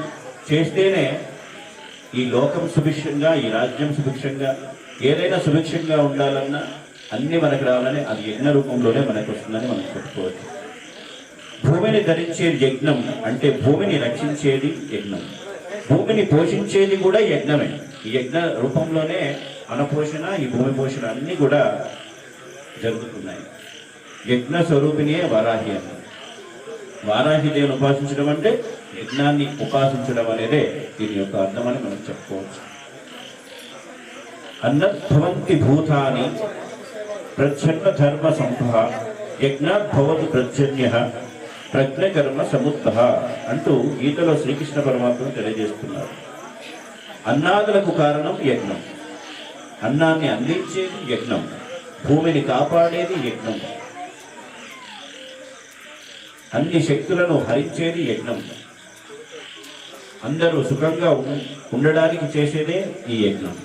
చేస్తేనే ఈ లోకం సుభిక్షంగా, ఈ రాజ్యం సుభిక్షంగా, ఏదైనా సుభిక్షంగా ఉండాలన్నా అన్ని మనకు రావాలని అది యజ్ఞ రూపంలోనే మనకు వస్తుందని మనం చెప్పుకోవచ్చు. భూమిని ధరించేది యజ్ఞం అంటే భూమిని రక్షించేది యజ్ఞం. భూమిని పోషించేది కూడా యజ్ఞమే. ఈ యజ్ఞ రూపంలోనే అన్నపోషణ, ఈ భూమి పోషణ అన్నీ కూడా జరుగుతున్నాయి. యజ్ఞ స్వరూపిణియే వారాహి అని. వారాహిదేవిని ఉపాసించడం అంటే యజ్ఞాన్ని ఉపాసించడం అనేదే దీని యొక్క అర్థమని మనం చెప్పుకోవచ్చు. అన్నద్భవంతి భూతాని ప్రచ్ఛన్న ధర్మ సంభవ యజ్ఞాద్భవతు ప్రజన్య ప్రజ్ఞకర్మ సముద్భవ అంటూ గీతలో శ్రీకృష్ణ పరమాత్మ తెలియజేస్తున్నారు. అన్నాదులకు కారణం యజ్ఞం, అన్నాన్ని అందించేది యజ్ఞం, భూమిని కాపాడేది యజ్ఞం, అన్ని శక్తులను హరించేది యజ్ఞం, అందరూ సుఖంగా ఉండడానికి చేసేదే ఈ యజ్ఞం.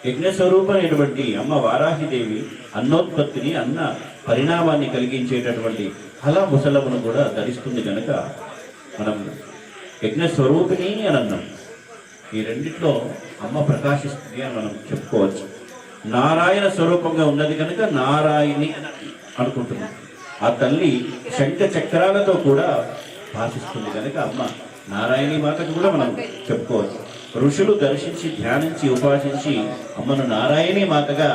యజ్ఞస్వరూపమైనటువంటి అమ్మ వారాహిదేవి అన్నోత్పత్తిని, అన్న పరిణామాన్ని కలిగించేటటువంటి ఫల ముసలమును కూడా ధరిస్తుంది కనుక మనం యజ్ఞస్వరూపిణి అని అన్నాం. ఈ రెండిట్లో అమ్మ ప్రకాశిస్తుంది అని మనం చెప్పుకోవచ్చు. నారాయణ స్వరూపంగా ఉన్నది కనుక నారాయణి అనుకుంటున్నాం. ఆ తల్లి శంఖ చక్రాలతో కూడా భాషిస్తుంది కనుక అమ్మ నారాయణి మాతకు కూడా మనం చెప్పుకోవచ్చు. ఋషులు దర్శించి ధ్యానించి ఉపాసించి అమ్మను నారాయణి మాతగా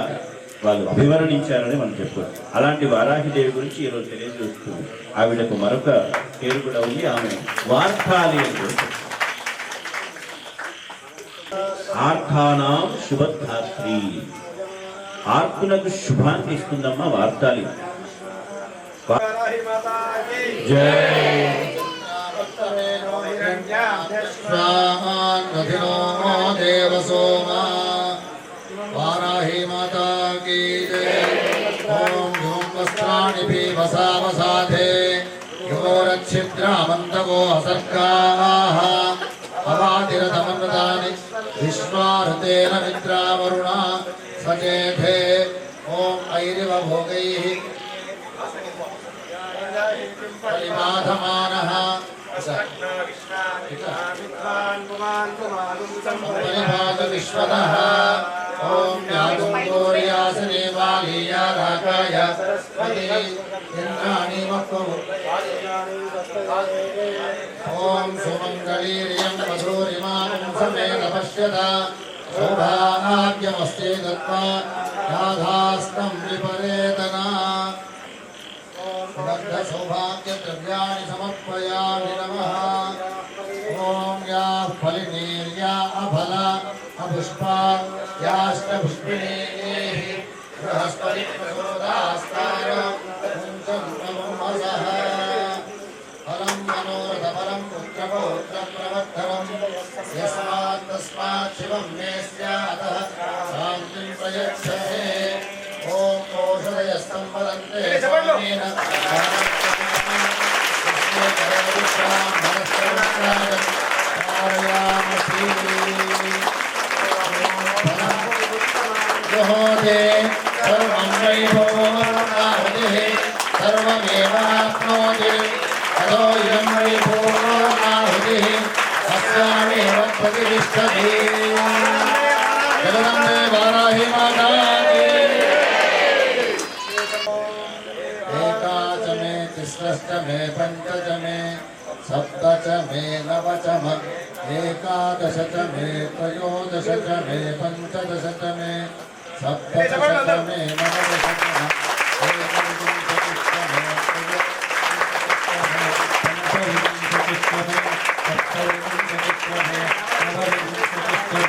వాళ్ళు అభివర్ణించారని మనం చెప్పుకోవచ్చు. అలాంటి వారాహిదేవి గురించి ఈరోజు తెలియజేస్తుంది. ఆవిడకు మరొక పేరు కూడా ఉంది, ఆమె వార్తాలి అని కూడా. ఆర్థానాం శుభధాత్రి, ఆర్తులకు శుభాన్ని ఇస్తుందమ్మా వార్తాలి. वाराही माता की जय। ओम ह्यूं वस्त्राणि वसावसाधे योरच्छिद्रामन्तवो असर्गाः अवादिरतमन्वतानि विश्वारुतेन मित्रावरुणा सचेथे। ओम ऐरिव भोगैः परिमाधमानः विश्वतः। ओम यादुंगोर्यासने वालीया राकाय इंद्राणि मक्कु। ओम सुमंगलीर्यं मधुरिमानं समेत पश्यता सौभाग्यमस्ते दत्त्वा याधास्तं विपरेतना। सौभाग्यद्रव्याणि समर्पयामि नमः। ओम या फलिनीर्या अफला अपुष्पा याष्टपुष्पिणीः बृहस्पति प्रचोदास्तार कुञ्चं तमोमसः। फलं मनोरथफलं पुत्रपौत्रप्रवर्धनं यस्मात् तस्मात् शिवं मे स्यादः शान्तिं प्रयच्छते। ओम ओषधयस्तं वदन्ते स्वामेन जोहोदे सर्वं वैभवमाहुतिः सर्वमेवाप्नोति ततो इदं वैभवमाहुतिः अस्यामेव प्रतिष्ठति। जगदम्बे वाराही माता एकाच मे तिस्रश्च मे पञ्चच मे सप्तच मे नवच मे एकादश च मे त्रयोदश च मे पञ्चदश च मे सप्तदश च मे नवदश च मे एकविंशतिश्च मे पंचविंशतिश्च मे सप्तविंशतिश्च मे नवविंशतिश्च मे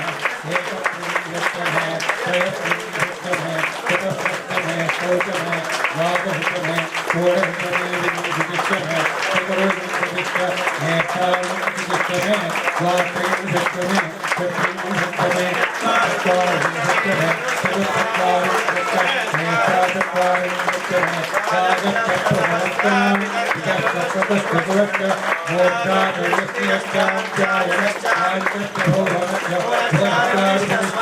एकत्रिंशत्श्च मे त्रयस्त्रिंशत्श्च मे चतुर्दशश्च मे षोडश मे द्वादश मे षोडश मे विंशतिश्च मे चतुर्विंशतिश्च मे षड्विंशतिश्च मे द्वात्रिंशत्श्च मे चतुर्विंशतिश्च मे चत्वारिंशत्श्च मे चतुश्चत्वारिंशत्श्च मे चत्वारिंशत्श्च मे पादचत्वारिंशत्श्च विचत्वारिंशत्श्च मोक्षादिष्यश्चाध्यायश्च आयुष्यश्च भोगश्च भोक्तादिष्यश्च।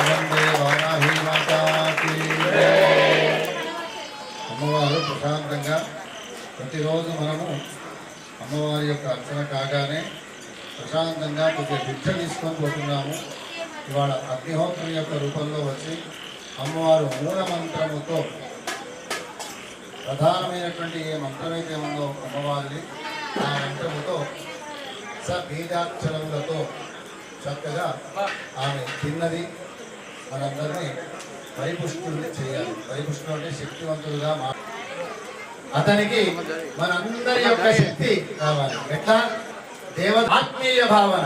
वन्दे वाराही माता की जय। అమ్మవారు ప్రశాంతంగా ప్రతిరోజు మనము అమ్మవారి యొక్క అర్చన కాగానే ప్రశాంతంగా కొద్దిగా భిక్ష తీసుకొని పోతున్నాము. ఇవాళ అగ్నిహోత్రం యొక్క రూపంలో వచ్చి అమ్మవారు మూల మంత్రముతో ప్రధానమైనటువంటి ఏ మంత్రమైతే ఉందో అమ్మవారిని ఆ మంత్రముతో స బీజాక్షరములతో చక్కగా ఆమె తిన్నది మనందరినీ పరిపుష్టుల్ని చేయాలి. పరిపుష్టులు అంటే శక్తివంతులుగా అతనికి మనందరి యొక్క శక్తి కావాలి. ఎట్లా? ఆత్మీయ భావన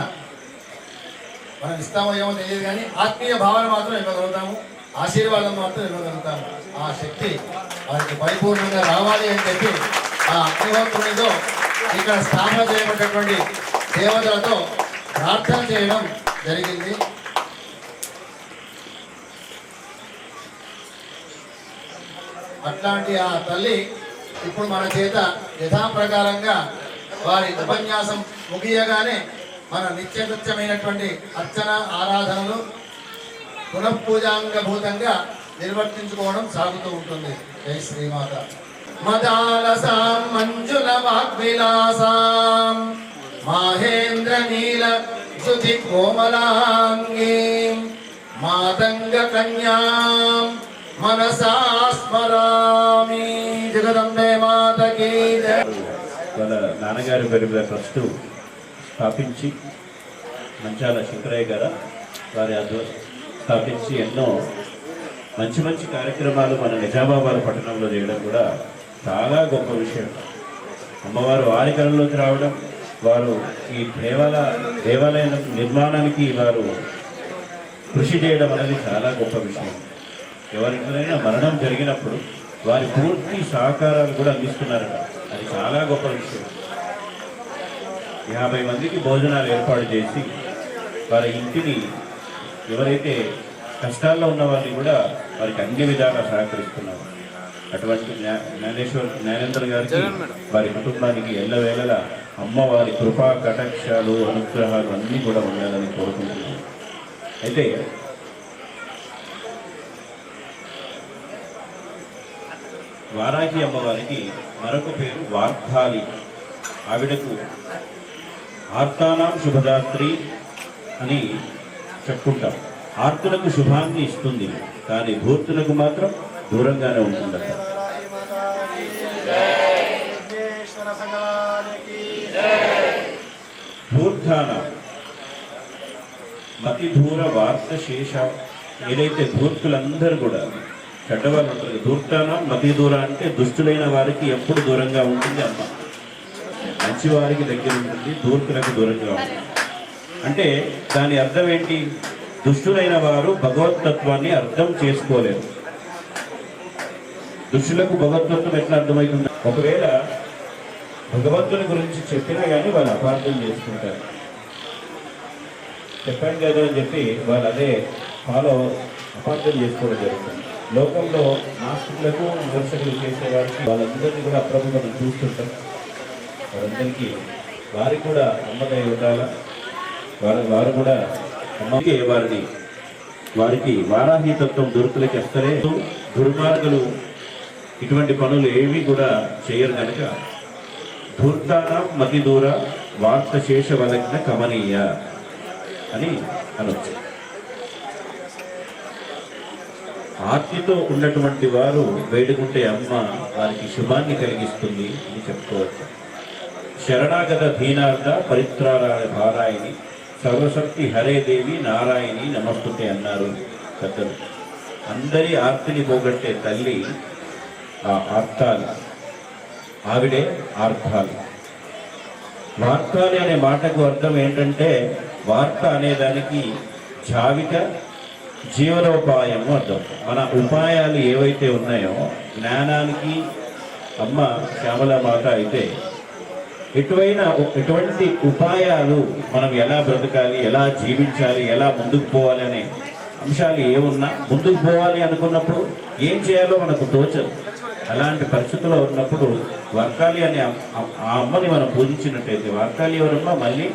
మనం ఇస్తామో ఏమో తెలియదు కానీ ఆత్మీయ భావన మాత్రం ఇవ్వగలుగుతాము. ఆశీర్వాదం మాత్రం ఇవ్వగలుగుతాము. ఆ శక్తి వారికి పరిపూర్ణంగా రావాలి అని చెప్పి ఆ అగ్నిహోత్రునితో ఇక్కడ స్థాపన చేయబడినటువంటి దేవతలతో ప్రార్థన చేయడం జరిగింది. అట్లాంటి ఆ తల్లి ఇప్పుడు మన చేత యథాప్రకారంగా వారి ఉపన్యాసం ముగియగానే మన నిత్యకృత్యమైనటువంటి అర్చన ఆరాధనలు పునఃపూజాంగభూతంగా నిర్వర్తించుకోవడం సాగుతూ ఉంటుంది. జై శ్రీమాత. మదాలసాం మంజుల వాగ్విలాసాం మాహేంద్ర నీల శుతి కోమలాంగీం మాతంగ కన్యాం మనసా స్మరామి. జగదంబే మాతకి జై. వాళ్ళ నాన్నగారి పేరు మీద ట్రస్ట్ స్థాపించి మంచాల శంకరయ్య గారు వారి స్థాపించి ఎన్నో మంచి మంచి కార్యక్రమాలు మన నిజామాబాద్ పట్టణంలో చేయడం కూడా చాలా గొప్ప విషయం. అమ్మవారు వారి కళలోకి రావడం, వారు ఈ దేవాలయ నిర్మాణానికి వారు కృషి చేయడం అనేది చాలా గొప్ప విషయం. ఎవరికైనా మరణం జరిగినప్పుడు వారి పూర్తి సహకారాలు కూడా అందిస్తున్నారట. అది చాలా గొప్ప విషయం. 50 మందికి భోజనాలు ఏర్పాటు చేసి వారి ఇంటిని ఎవరైతే కష్టాల్లో ఉన్న వారిని కూడా వారికి అన్ని విధాలా సహకరిస్తున్నారు. అటువంటి జ్ఞానేశ్వర్ గారికి వారి కుటుంబానికి ఎల్లవేళలా అమ్మవారి కృపా కటాక్షాలు అనుగ్రహాలు అన్నీ కూడా ఉండాలని కోరుకుంటున్నాను. అయితే వారాహి అమ్మవారికి మరొక పేరు వార్ధాలి. ఆవిడకు ఆర్తానాం శుభదాత్రి అని చెప్పుకుంటాం. ఆర్తులకు శుభాన్ని ఇస్తుంది, కానీ భూర్తులకు మాత్రం దూరంగానే ఉంటుందట. భూర్ధాన మతి దూర వార్త శేష. ఏదైతే ధూర్తులందరూ కూడా చెడ్డవాళ్ళు ఉంటారు. ధూర్తానం మతి దూర అంటే దుష్టులైన వారికి ఎప్పుడు దూరంగా ఉంటుంది అమ్మ. మంచి వారికి దగ్గర ఉంటుంది, ధూర్తులకు దూరంగా ఉంటుంది. అంటే దాని అర్థం ఏంటి? దుష్టులైన వారు భగవతత్వాన్ని అర్థం చేసుకోలేరు. దుష్టులకు భగవతత్వం ఎట్లా అర్థమవుతుంది? ఒకవేళ భగవంతుని గురించి చెప్పినా కానీ వాళ్ళు అపార్థం చేసుకుంటారు. చెప్పాను కదా అని చెప్పి వాళ్ళు అదే ఫాలో అపార్థం చేసుకోవడం జరుగుతుంది. లోకంలో నాస్తికులకు విమర్శకులు చేసేవారికి వాళ్ళందరినీ కూడా అప్పుడప్పుడు మనం చూస్తుంటాం. వారందరికీ వారికి కూడా అమ్మదై ఉండాలా, వారు కూడా అమ్మకి వారికి వారాహి తత్వం దొరుకులకి వస్తేనే దుర్మార్గులు ఇటువంటి పనులు ఏవి కూడా చేయరు. కనుక ధూర్తానం మతి దూర వార్త శేష వలగ్న కమనీయ అని అనొచ్చు. ఆర్తితో ఉన్నటువంటి వారు వేడుకుంటే అమ్మ వారికి శుభాన్ని కలిగిస్తుంది అని చెప్పుకోవచ్చు. శరణాగత దీనార్థ పరిత్రారాయ భారాయణి సర్వశక్తి హరే దేవి నారాయణి నమస్తుతే అన్నారు పెద్దలు. అందరి ఆర్తిని పోగొట్టే తల్లి ఆ ఆర్తాలి, ఆవిడే ఆర్తాలి. వార్తాలి అనే మాటకు అర్థం ఏంటంటే, వార్త అనేదానికి జావిక జీవనోపాయము అర్థం. మన ఉపాయాలు ఏవైతే ఉన్నాయో జ్ఞానానికి అమ్మ శ్యామలామాత అయితే ఎటువంటి ఉపాయాలు మనం ఎలా బ్రతకాలి, ఎలా జీవించాలి, ఎలా ముందుకు పోవాలి అనే అంశాలు ఏమున్నా ముందుకు పోవాలి అనుకున్నప్పుడు ఏం చేయాలో మనకు తోచదు. అలాంటి పరిస్థితుల్లో ఉన్నప్పుడు వర్కాలి అనే ఆ అమ్మని మనం పూజించినట్టయితే, వర్కాలి ఎవరమ్మ? మళ్ళీ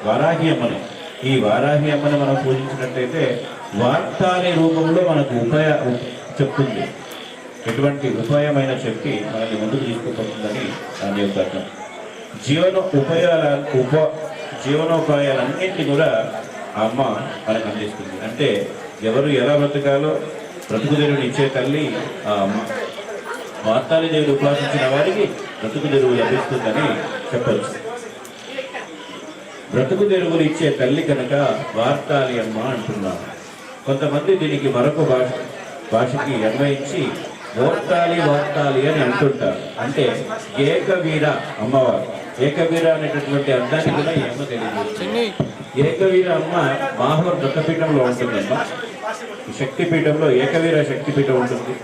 వారాహి అమ్మని. ఈ వారాహి అమ్మని మనం పూజించినట్టయితే వార్తాలి రూపంలో మనకు చెప్తుంది. ఎటువంటి ఉపాయమైన చెప్పి మనల్ని ముందుకు తీసుకుపోతుందని దాని యొక్క అర్థం. జీవనోపాయాలన్నింటినీ కూడా ఆ అమ్మ మనకు అందిస్తుంది. అంటే ఎవరు ఎలా బ్రతకాలో బ్రతుకుదెరువుని ఇచ్చే తల్లి ఆ అమ్మ. వార్తాలి దేవుడు ఉపాసించిన వారికి బ్రతుకు తెరువు లభిస్తుందని చెప్పచ్చు. బ్రతుకు తెరువులు ఇచ్చే తల్లి కనుక వార్తాలి అమ్మ అంటున్నాను. కొంతమంది దీనికి మరొక భాషకి అన్వయించి వార్తాలి అని అంటుంటారు. అంటే ఏకవీర అమ్మవారు. ఏకవీర అనేటటువంటి అర్థాన్ని కూడా ఏమో తెలియదు. ఏకవీర అమ్మ మాహూర్ దత్తపీఠంలో ఉంటుందమ్మా. ఈ శక్తిపీఠంలో ఏకవీర శక్తిపీఠం ఉంటుంది.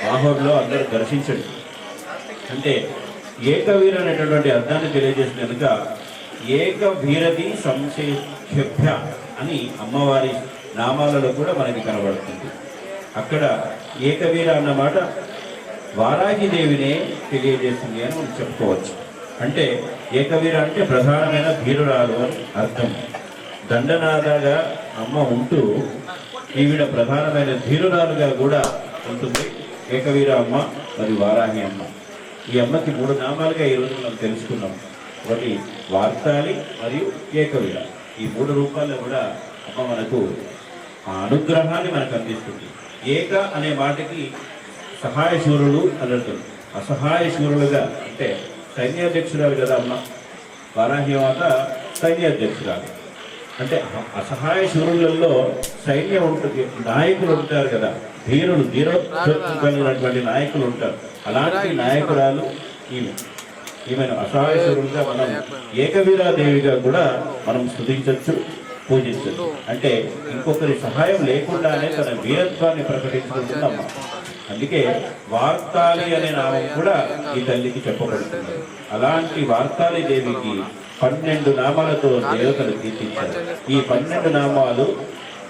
మాహూర్లో అందరూ దర్శించండి. అంటే ఏకవీర అనేటటువంటి అర్థాన్ని తెలియజేసిన కనుక ఏకవీరది సంశేభ్య అని అమ్మవారి నామాలలో కూడా మనకి కనబడుతుంది. అక్కడ ఏకవీర అన్నమాట వారాహిదేవినే తెలియజేస్తుంది అని మనం చెప్పుకోవచ్చు. అంటే ఏకవీర అంటే ప్రధానమైన ధీరురాలు అని అర్థం. దండనాథగా అమ్మ ఉంటూ ఈవిడ ప్రధానమైన ధీరురాలుగా కూడా ఉంటుంది. ఏకవీర అమ్మ మరి వారాహి అమ్మ. ఈ అమ్మకి 3 నామాలుగా ఈరోజు మనం తెలుసుకున్నాం. ఒకటి వార్తాళి మరియు ఏకవీర. ఈ 3 రూపాల్లో కూడా అమ్మ మనకు ఆ అనుగ్రహాన్ని మనకు అందిస్తుంది. ఏక అనే మాటకి సహాయ శూరులు అని అర్థం. అసహాయ శూరులుగా అంటే సైన్యాధ్యక్షురాలు కదా అమ్మ. వారాహి మాత సైన్యాధ్యక్షురాలు. అంటే అసహాయ శూరులలో సైన్యం ఉంటుంది, నాయకులు ఉంటారు కదా, ధీరోత్సాహం కలిగినటువంటి నాయకులు ఉంటారు. అలాంటి నాయకురాలు ఈమెను అసహాయ శూరులుగా మనం ఏకవీరాదేవిగా కూడా మనం స్తుతించవచ్చు, పూజించవచ్చు. అంటే ఇంకొకరి సహాయం లేకుండానే తన వీరత్వాన్ని ప్రకటించుకుంటుందమ్మ. అందుకే వార్తాళి అనే నామం కూడా ఈ తల్లికి చెప్పబడుతుంది. అలాంటి వార్తాళి దేవికి 12 నామాలతో దేవతలు కీర్తించారు. ఈ 12 నామాలు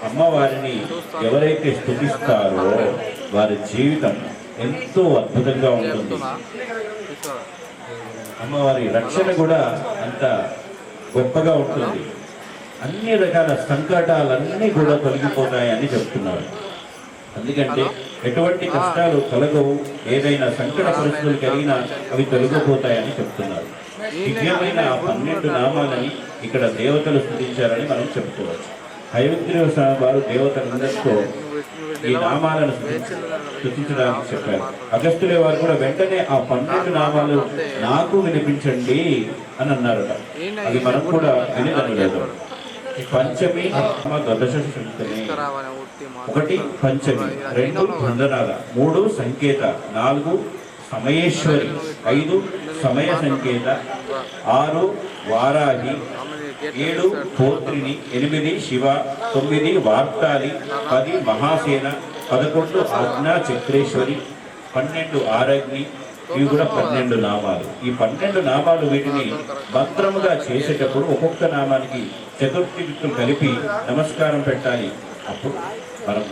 అమ్మవారిని ఎవరైతే స్తుతిస్తారో వారి జీవితం ఎంతో అద్భుతంగా ఉంటుంది. అమ్మవారి రక్షణ కూడా అంత గొప్పగా ఉంటుంది. అన్ని రకాల సంకటాలన్నీ కూడా తొలగిపోతాయని చెప్తున్నారు. ఎందుకంటే ఎటువంటి కష్టాలు తొలగవు, ఏదైనా సంకట పరిస్థితులు కలిగినా అవి తొలగిపోతాయని చెప్తున్నారు. దివ్యమైన ఆ 12 నామాలని ఇక్కడ దేవతలు స్తుతించారని మనం చెప్పుకోవచ్చు. హయగ్రీవ స్వామి వారు దేవతలందరితో ఈ నామాలను స్తుతించడానికి చెప్పారు. అగస్త్యుల వారు కూడా వెంటనే ఆ 12 నామాలు నాకు వినిపించండి అని అన్నారట. అది మనం కూడా వినలేదు. పంచమి ద్వాదశ శక్తిని. 1 పంచమి, 2 బంధనాల, 3 సంకేత, 4 సమయేశ్వరి, 5 సమయ సంకేత, 6 వారాహి, 7 పోత్రిని, 8 శివ, 9 వార్తాళి, 10 మహాసేన, 11 ఆజ్ఞా చక్రేశ్వరి, 12 ఆరగ్ని. ఇవి కూడా 12 నామాలు. ఈ 12 నామాలు వీటిని మంత్రముగా చేసేటప్పుడు ఒక్కొక్క నామానికి చతుర్థి విత్తులు కలిపి నమస్కారం పెట్టాలి. అప్పుడు మనం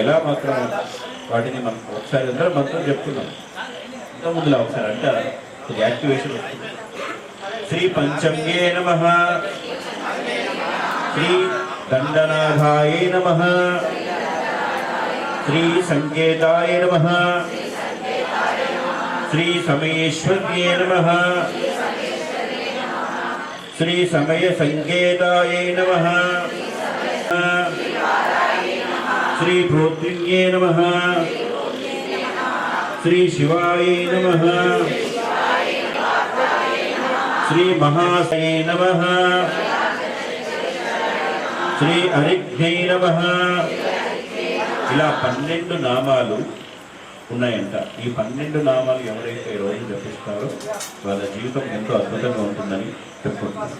ఎలా మాత్రం వాటిని మనం ఒకసారి అందరం మంత్రం చెప్తున్నాం. ఇంత ముందులో ఒకసారి అంటే యాక్టివేషన్ వస్తుంది. శ్రీ పంచమ్యే నమః, శ్రీ దండనాథాయ నమః, శ్రీ సంకేతాయ నమః, శ్రీ సమయేశ్వర్యే నమః, శ్రీ సమయ సంకేతాయ నమః, శ్రీ ప్రోత్రిన్యే నమః, శ్రీ శివాయ నమః, శ్రీ మహాసయే నమః, శ్రీ అరిఘ్నై నమః. ఇలా 12 నామాలు ఉన్నాయంట. ఈ 12 నామాలు ఎవరైతే రోజు జపిస్తారో వాళ్ళ జీవితం ఎంతో అద్భుతంగా ఉంటుందని చెప్పుకుంటున్నారు.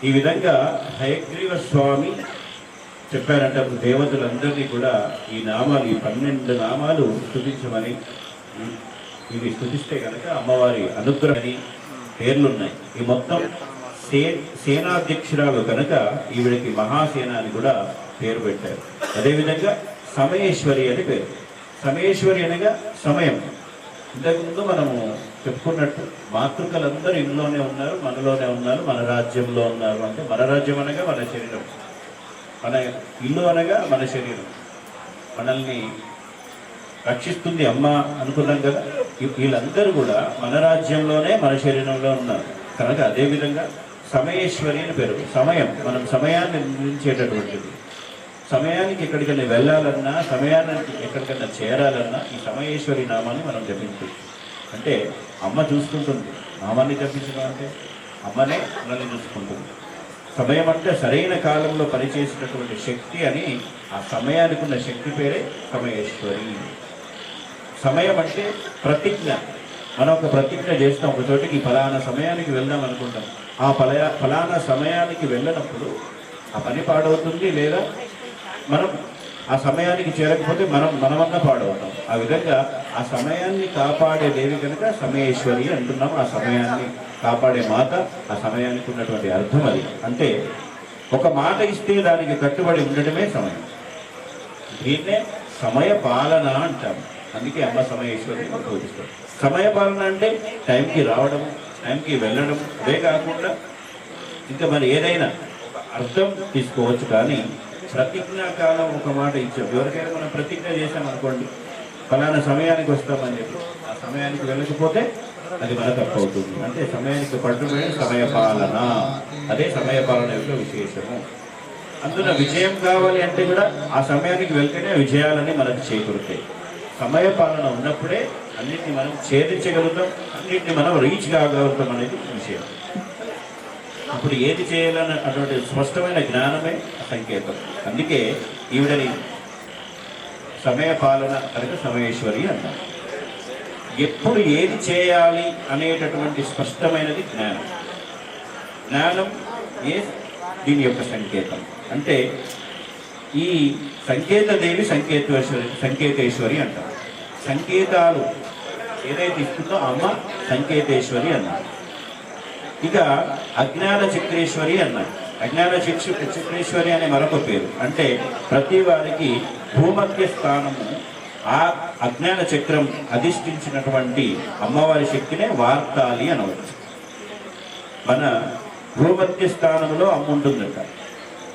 ఈ విధంగా హయగ్రీవ స్వామి చెప్పారంట దేవతలందరినీ కూడా ఈ నామాలు, ఈ 12 నామాలు స్తుతించమని. ఇవి స్తుతిస్తే కనుక అమ్మవారి అనుగ్రహని పేర్లున్నాయి. ఈ మొత్తం సేనాధ్యక్షురాలు కనుక ఈవిడికి మహాసేన అని కూడా పేరు పెట్టారు. అదేవిధంగా సమయేశ్వరి అని పేరు. సమయేశ్వరి అనగా సమయం. ఇంతకుముందు మనము చెప్పుకున్నట్టు మాతృకలందరూ ఇందులోనే ఉన్నారు, మనలోనే ఉన్నారు, మన రాజ్యంలో ఉన్నారు. అంటే మన రాజ్యం అనగా మన శరీరం, మన ఇల్లు అనగా మన శరీరం. మనల్ని రక్షిస్తుంది అమ్మ అనుకున్నాం కదా. వీళ్ళందరూ కూడా మన రాజ్యంలోనే మన శరీరంలో ఉన్నారు కనుక అదేవిధంగా సమయేశ్వరి అని పేరు. సమయం, మనం సమయాన్ని నిర్ణయించేటటువంటిది. సమయానికి ఎక్కడికైనా వెళ్ళాలన్నా, సమయానికి ఎక్కడికైనా చేరాలన్నా ఈ సమయేశ్వరి నామాన్ని మనం జపించవచ్చు. అంటే అమ్మ చూసుకుంటుంది. నామాన్ని జపించడం అంటే అమ్మనే మనల్ని చూసుకుంటుంది. సమయం అంటే సరైన కాలంలో పనిచేసేటటువంటి శక్తి అని, ఆ సమయానికి ఉన్న శక్తి పేరే సమయేశ్వరి. సమయం అంటే ప్రతిజ్ఞ. మనం ఒక ప్రతిజ్ఞ చేస్తాం, ఒక చోటికి ఫలానా సమయానికి వెళ్దాం అనుకుంటాం. ఆ ఫలానా సమయానికి వెళ్ళినప్పుడు ఆ పని పాడవుతుంది లేదా మనం ఆ సమయానికి చేరకపోతే మనమన్నా పాడవుతాం. ఆ విధంగా ఆ సమయాన్ని కాపాడే దేవి కనుక సమయేశ్వరి అంటున్నాం. ఆ సమయాన్ని కాపాడే మాత, ఆ సమయానికి ఉన్నటువంటి అర్థం అది. అంటే ఒక మాట ఇస్తే దానికి కట్టుబడి ఉండటమే సమయం. దీన్నే సమయ పాలన అంటాం. అందుకే అమ్మ సమయేశ్వరి పూజిస్తాం. సమయ పాలన అంటే టైంకి రావడం, టైంకి వెళ్ళడం, అదే కాకుండా ఇంకా మరి ఏదైనా ఒక అర్థం తీసుకోవచ్చు. కానీ ప్రతిజ్ఞాకాలం ఒక మాట ఇచ్చాం. ఎవరికైనా మనం ప్రతిజ్ఞ చేసామనుకోండి, ఫలానా సమయానికి వస్తామని చెప్పి ఆ సమయానికి వెళ్ళకపోతే అది మన తప్పు అవుతుంది. అంటే సమయానికి పట్టుకునే సమయ పాలన, అదే సమయ పాలన యొక్క విశేషము. అందులో విజయం కావాలి అంటే కూడా ఆ సమయానికి వెళ్తేనే విజయాలని మనకు చేకూరుతాయి. సమయ పాలన ఉన్నప్పుడే అన్నింటినీ మనం ఛేదించగలుగుతాం, అన్నింటినీ మనం రీచ్ కాగలుగుతాం అనేది విషయం. అప్పుడు ఏది చేయాలని అటువంటి స్పష్టమైన జ్ఞానమే సంకేతం. అందుకే ఈవిడని సమయ పాలన కనుక సమయేశ్వరి అంటారు. ఎప్పుడు ఏది చేయాలి అనేటటువంటి స్పష్టమైనది జ్ఞానం. జ్ఞానం దీని యొక్క సంకేతం. అంటే ఈ సంకేతదేవి సంకేతేశ్వరి అంటారు. సంకేతాలు ఏదైతే ఇస్తుందో అమ్మ సంకేతేశ్వరి అన్నారు. ఇక అజ్ఞాన చక్రేశ్వరి అన్నారు. అజ్ఞాన చక్రేశ్వరి అనే మరొక పేరు. అంటే ప్రతి వారికి భూమధ్య స్థానము, ఆ అజ్ఞాన చక్రం అధిష్ఠించినటువంటి అమ్మవారి శక్తినే వార్తాలి అనవచ్చు. మన భూమధ్య స్థానంలో అమ్మ ఉంటుందట.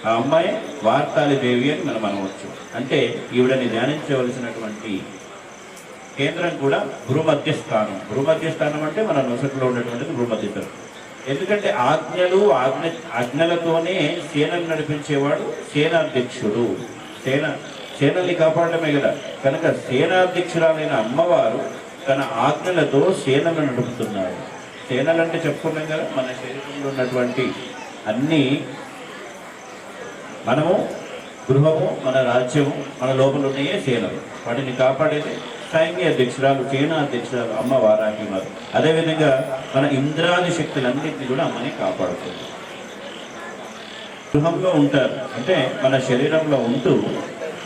ఆ అమ్మాయి వార్తాలి దేవి అని మనం అనవచ్చు. అంటే ఈవిడని ధ్యానించవలసినటువంటి కేంద్రం కూడా భూమధ్య స్థానం. భూమధ్య స్థానం అంటే మన నొసట్లో ఉన్నటువంటిది భూమధ్య స్థానం. ఎందుకంటే ఆజ్ఞలతోనే సేనను నడిపించేవాడు సేనాధ్యక్షుడు. సేనల్ని కాపాడమే కదా. కనుక సేనాధ్యక్షురాలైన అమ్మవారు తన ఆజ్ఞలతో సేనలను నడుపుతున్నారు. సేనలు అంటే చెప్పుకున్నాం కదా, మన శరీరంలో ఉన్నటువంటి అన్నీ, మనము గృహము, మన రాజ్యము, మన లోపల ఉన్నాయే సేనలు. వాటిని కాపాడేది సైన్య అధ్యక్షురాలు, సేనా అధ్యక్షురాలు అమ్మ వారాహి మాత. అదేవిధంగా మన ఇంద్రాది శక్తులన్నింటినీ కూడా అమ్మని కాపాడుతుంది. గృహంలో ఉంటారు అంటే మన శరీరంలో ఉంటూ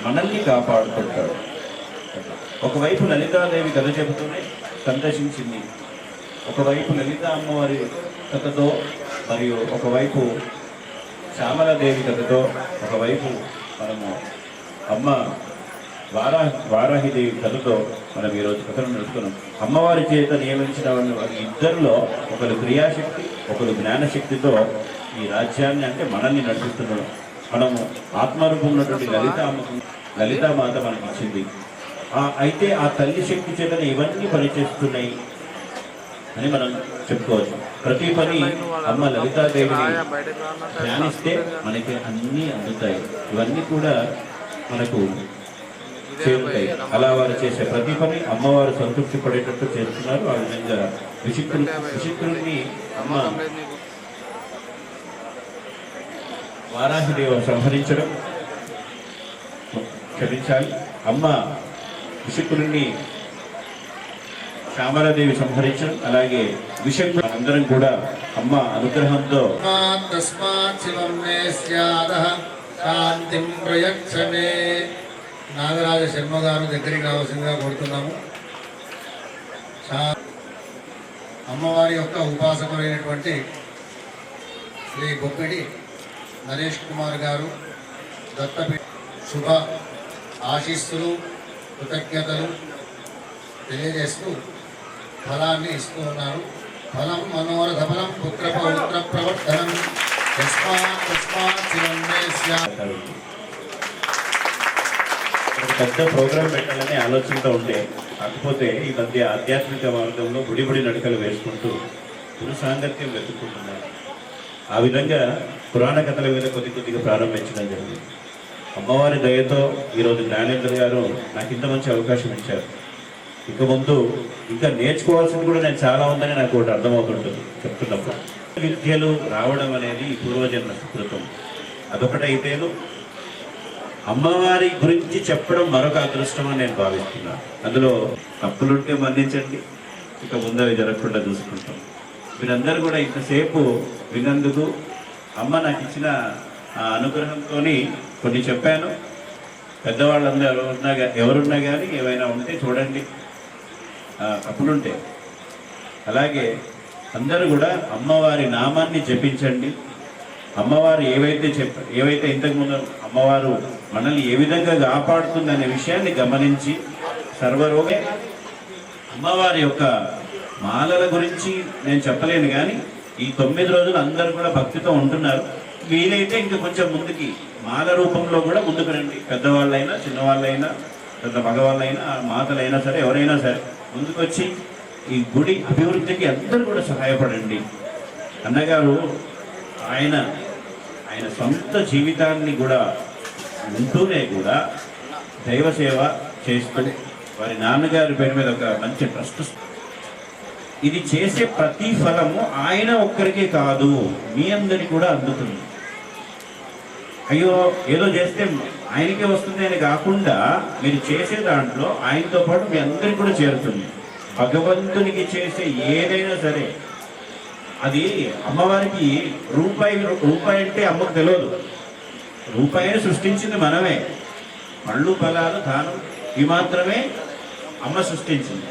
మనల్ని కాపాడుతుంటాడు. ఒకవైపు లలితాదేవి కథ చెబుతూనే సందర్శించింది, ఒకవైపు లలిత అమ్మవారి కథతో, మరియు ఒకవైపు శ్యామలాదేవి కథతో, ఒకవైపు మనము అమ్మ వారాహిదేవి కథతో మనం ఈరోజు కథను నడుపుతున్నాం. అమ్మవారి చేత నియమించిన వారి ఇద్దరిలో ఒకరు క్రియాశక్తి, ఒకరు జ్ఞానశక్తితో ఈ రాజ్యాన్ని అంటే మనల్ని నడిపిస్తున్నాడు. మనము ఆత్మరూపం ఉన్నటువంటి లలితామాత మనకి ఇచ్చింది. అయితే ఆ తల్లి శక్తి చేతనే ఇవన్నీ పనిచేస్తున్నాయి అని మనం చెప్పుకోవచ్చు. ప్రతి పని అమ్మ లలితాదేవిని ధ్యానిస్తే మనకి అన్నీ అందుతాయి. ఇవన్నీ కూడా మనకు చేరుతాయి. అలా వారు చేసే ప్రతి పని అమ్మవారు సంతృప్తి పడేటట్టు చేస్తున్నారు. ఆ విధంగా విచిత్రుడిని అమ్మ వారాహిదేవి సంహరించడం, క్షమించాలి, అమ్మ విషకుడిని శ్యామలాదేవి సంహరించడం, అలాగే విషయం అందరం కూడా అమ్మ అనుగ్రహంతో నాగరాజ శర్మ గారు దగ్గరికి రావాల్సిందిగా కోరుతున్నాము. అమ్మవారి యొక్క ఉపాసకులైనటువంటి శ్రీ బొప్పిడి నరేష్ కుమార్ గారు దత్తపీఠ శుభ ఆశీస్సులు, కృతజ్ఞతలు తెలియజేస్తూ ఫలాన్ని ఇస్తూ ఉన్నారు. ఫలం మనోరథ ఫలం పుత్ర పౌత్ర ప్రవర్తనం పెద్ద ప్రోగ్రాం పెట్టాలని ఆలోచనతో ఉండే, కాకపోతే ఈ మధ్య ఆధ్యాత్మిక మార్గంలో బుడి నడకలు వేసుకుంటూ గురు సాంగత్యం వెతుక్కుంటున్నారు. ఆ విధంగా పురాణ కథల మీద కొద్దిగా ప్రారంభించడం జరిగింది. అమ్మవారి దయతో ఈరోజు జ్ఞానేంద్ర గారు నాకు ఇంత మంచి అవకాశం ఇచ్చారు. ఇక ముందు ఇంకా నేర్చుకోవాల్సింది కూడా నేను చాలా ఉందని నాకు ఒకటి అర్థమవుతుంటుంది చెప్తున్నప్పుడు. విద్యలు రావడం అనేది పూర్వజన్మ సుకృతం. అదొకటైతేను అమ్మవారి గురించి చెప్పడం మరొక అదృష్టం అని నేను భావిస్తున్నాను. అందులో తప్పులుంటే మన్నించండి, ఇక ముందు అవి జరగకుండా చూసుకుంటాం. మీరందరూ కూడా ఇంతసేపు విన్నందుకు, అమ్మ నాకు ఇచ్చిన ఆ అనుగ్రహంతో కొన్ని చెప్పాను. పెద్దవాళ్ళందరూ ఎవరున్నా కానీ ఏమైనా ఉంటే చూడండి, అప్పుడుంటే. అలాగే అందరూ కూడా అమ్మవారి నామాన్ని జపించండి. అమ్మవారు ఏవైతే ఇంతకుముందు అమ్మవారు మనల్ని ఏ విధంగా కాపాడుతుందనే విషయాన్ని గమనించి సర్వరోగే అమ్మవారి యొక్క మాలల గురించి నేను చెప్పలేను, కానీ ఈ 9 రోజులు అందరూ కూడా భక్తితో ఉంటున్నారు. వీలైతే ఇంకా కొంచెం ముందుకి మాల రూపంలో కూడా ముందుకు రండి. పెద్దవాళ్ళైనా చిన్నవాళ్ళైనా పెద్ద మగవాళ్ళైనా మాతలైనా సరే ఎవరైనా సరే ముందుకు వచ్చి ఈ గుడి అభివృద్ధికి అందరూ కూడా సహాయపడండి. అన్నగారు ఆయన సొంత జీవితాన్ని కూడా ఉంటూనే కూడా దైవ సేవ చేస్తూ వారి నాన్నగారి పేరు మీద ఒక మంచి ట్రస్ట్, ఇది చేసే ప్రతి ఫలము ఆయన ఒక్కరికే కాదు మీ అందరికి కూడా అందుతుంది. అయ్యో ఏదో చేస్తే ఆయనకే వస్తుంది అని కాకుండా మీరు చేసే దాంట్లో ఆయనతో పాటు మీ అందరికి కూడా చేరుతుంది. భగవంతునికి చేసే ఏదైనా సరే అది అమ్మవారికి రూపాయి అంటే అమ్మకు తెలియదు. రూపాయిని సృష్టించింది మనమే. పళ్ళు ఫలాలు దానం ఇవి మాత్రమే అమ్మ సృష్టించింది.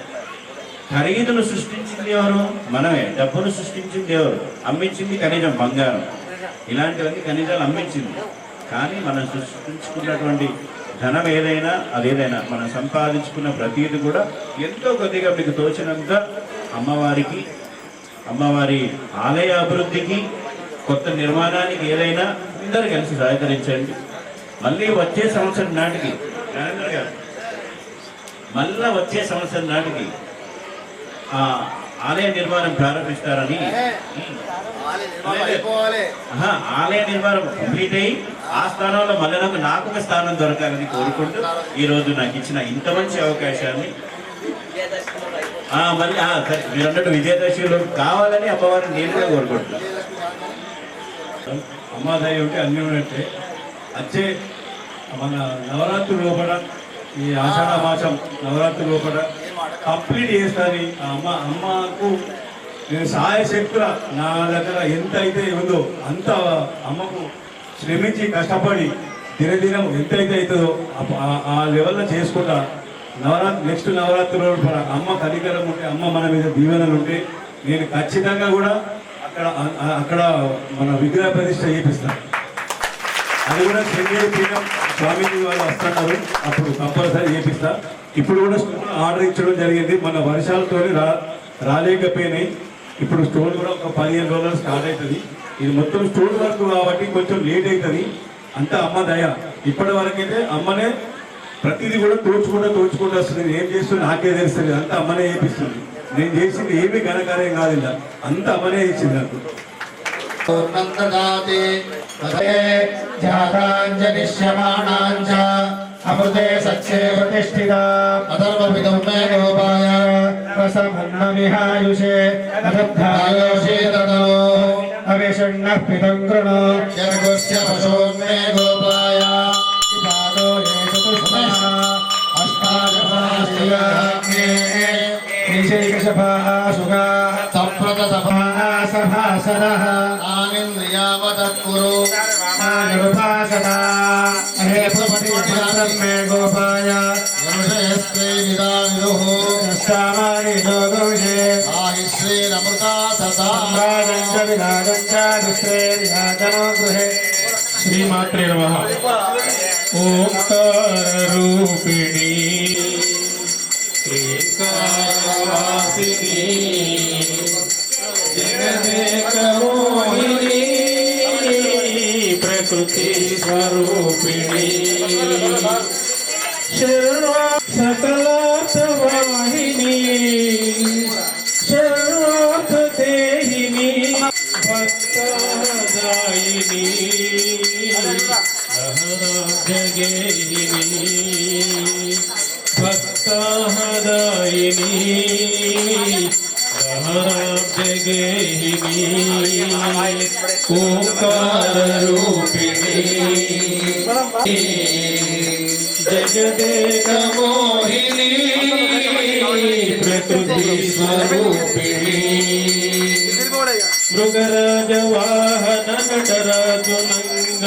ఖరీదును సృష్టించింది ఎవరు? మనమే. డబ్బును సృష్టించింది ఎవరు? అమ్మించింది ఖనిజం, బంగారం, ఇలాంటివన్నీ ఖనిజాలు అమ్మించింది. కానీ మనం సృష్టించుకున్నటువంటి ధనం ఏదైనా అదేదైనా మనం సంపాదించుకున్న ప్రతీది కూడా ఎంతో కొద్దిగా మీకు తోచినంత అమ్మవారి ఆలయ అభివృద్ధికి, కొత్త నిర్మాణానికి ఏదైనా అందరూ కలిసి సహకరించండి. మళ్ళీ వచ్చే సంవత్సరం నాటికి ఆలయ నిర్మాణం ప్రారంభిస్తారని, ఆలయ నిర్మాణం కంప్లీట్ అయ్యి ఆ స్థానంలో మళ్ళీ నాకు ఒక స్థానం దొరకాలని కోరుకుంటూ ఈరోజు నాకు ఇచ్చిన ఇంత మంచి అవకాశాన్ని మళ్ళీ సరే మీరు అన్నట్టు విజయదశమిలో కావాలని అమ్మవారిని నేరుగా కోరుకుంటున్నాను. అమ్మాదయ్య ఉంటే అన్నీ ఉన్నట్టే. వచ్చే మన నవరాత్రి లోపల, ఈ ఆషాఢ మాసం నవరాత్రి లోపల కంప్లీట్ చేస్తాను. అమ్మకు నేను సహాయశక్తుల నా దగ్గర ఎంత అయితే ఉందో అంత అమ్మకు శ్రమించి కష్టపడి దినదినం ఎంతైతే అవుతుందో ఆ లెవెల్లో చేసుకుంటా. నెక్స్ట్ నవరాత్రి లోపల అమ్మ కనికరం ఉంటే, అమ్మ మన మీద దీవెనలు ఉంటే నేను ఖచ్చితంగా కూడా అక్కడ మన విగ్రహ ప్రతిష్ఠ చేపిస్తాను. అది కూడా శృంగేరి పీఠం స్వామీజీ వాళ్ళు వస్తున్నారు, అప్పుడు కంపల్సరీ చేపిస్తా. ఇప్పుడు కూడా స్టోన్ ఆర్డర్ ఇచ్చడం జరిగింది. మన వర్షాలతో రాలేకపోయినాయి. ఇప్పుడు స్టోన్ కూడా ఒక 15 రోజులు స్టార్ట్ అవుతుంది. ఇది మొత్తం స్టోన్ వర్క్ కాబట్టి కొంచెం లేట్ అవుతుంది. అంతా అమ్మ దయ. ఇప్పటి వరకైతే అమ్మనే ప్రతిదీ కూడా తోచుకుంటూ వస్తుంది. నేను ఏం చేస్తుంది నాకే తెలుస్తుంది. అంతా అమ్మనే చేపిస్తుంది. నేను చేసింది ఏమీ ఘనకార్యం కాదు, ఇలా అంతా అమ్మనే చేసింది నాకు. అమృతే సత్యే ప్రతిష్ఠితా అధర్మవిదం మే గోపాయ రసమన్న విహాయుషే అదబ్ధాయోషే తదో అవిషణ్ణః పితం కృణో యర్గస్య పశోన్మే గోపాయ ఇపాదో ఏ చతుష్మః అష్టాదశాస్త్యాగ్నే నిశేషభాసుగా సంప్రత సభాసనః ఆనింద్రియావతత్కురు ఆనిరుపాసనా హే ప్రపటి మే గోపాయ యోషయస్తే విదావిదుః సామాని జోగుషే ఆహి శ్రీరమృతా సదా రాజంచ విరాజంచ దుశ్రేర్యాజనో గృహే. శ్రీమాత్రే నమః. ఓంకార రూపిణి ఏకావాసిని జగదేకమోహిని ప్రకృతి స్వరూపిణి సకలార్థవాహిని సర్వార్థదేహిని భక్తదాయిని జగేహిని భక్తదాయిని జగేహిని ఓంకార రూపిణి జగదేక మోహిని ప్రకృతి స్వరూపిణి మృగరాజ వాహన నటరాజు నంగ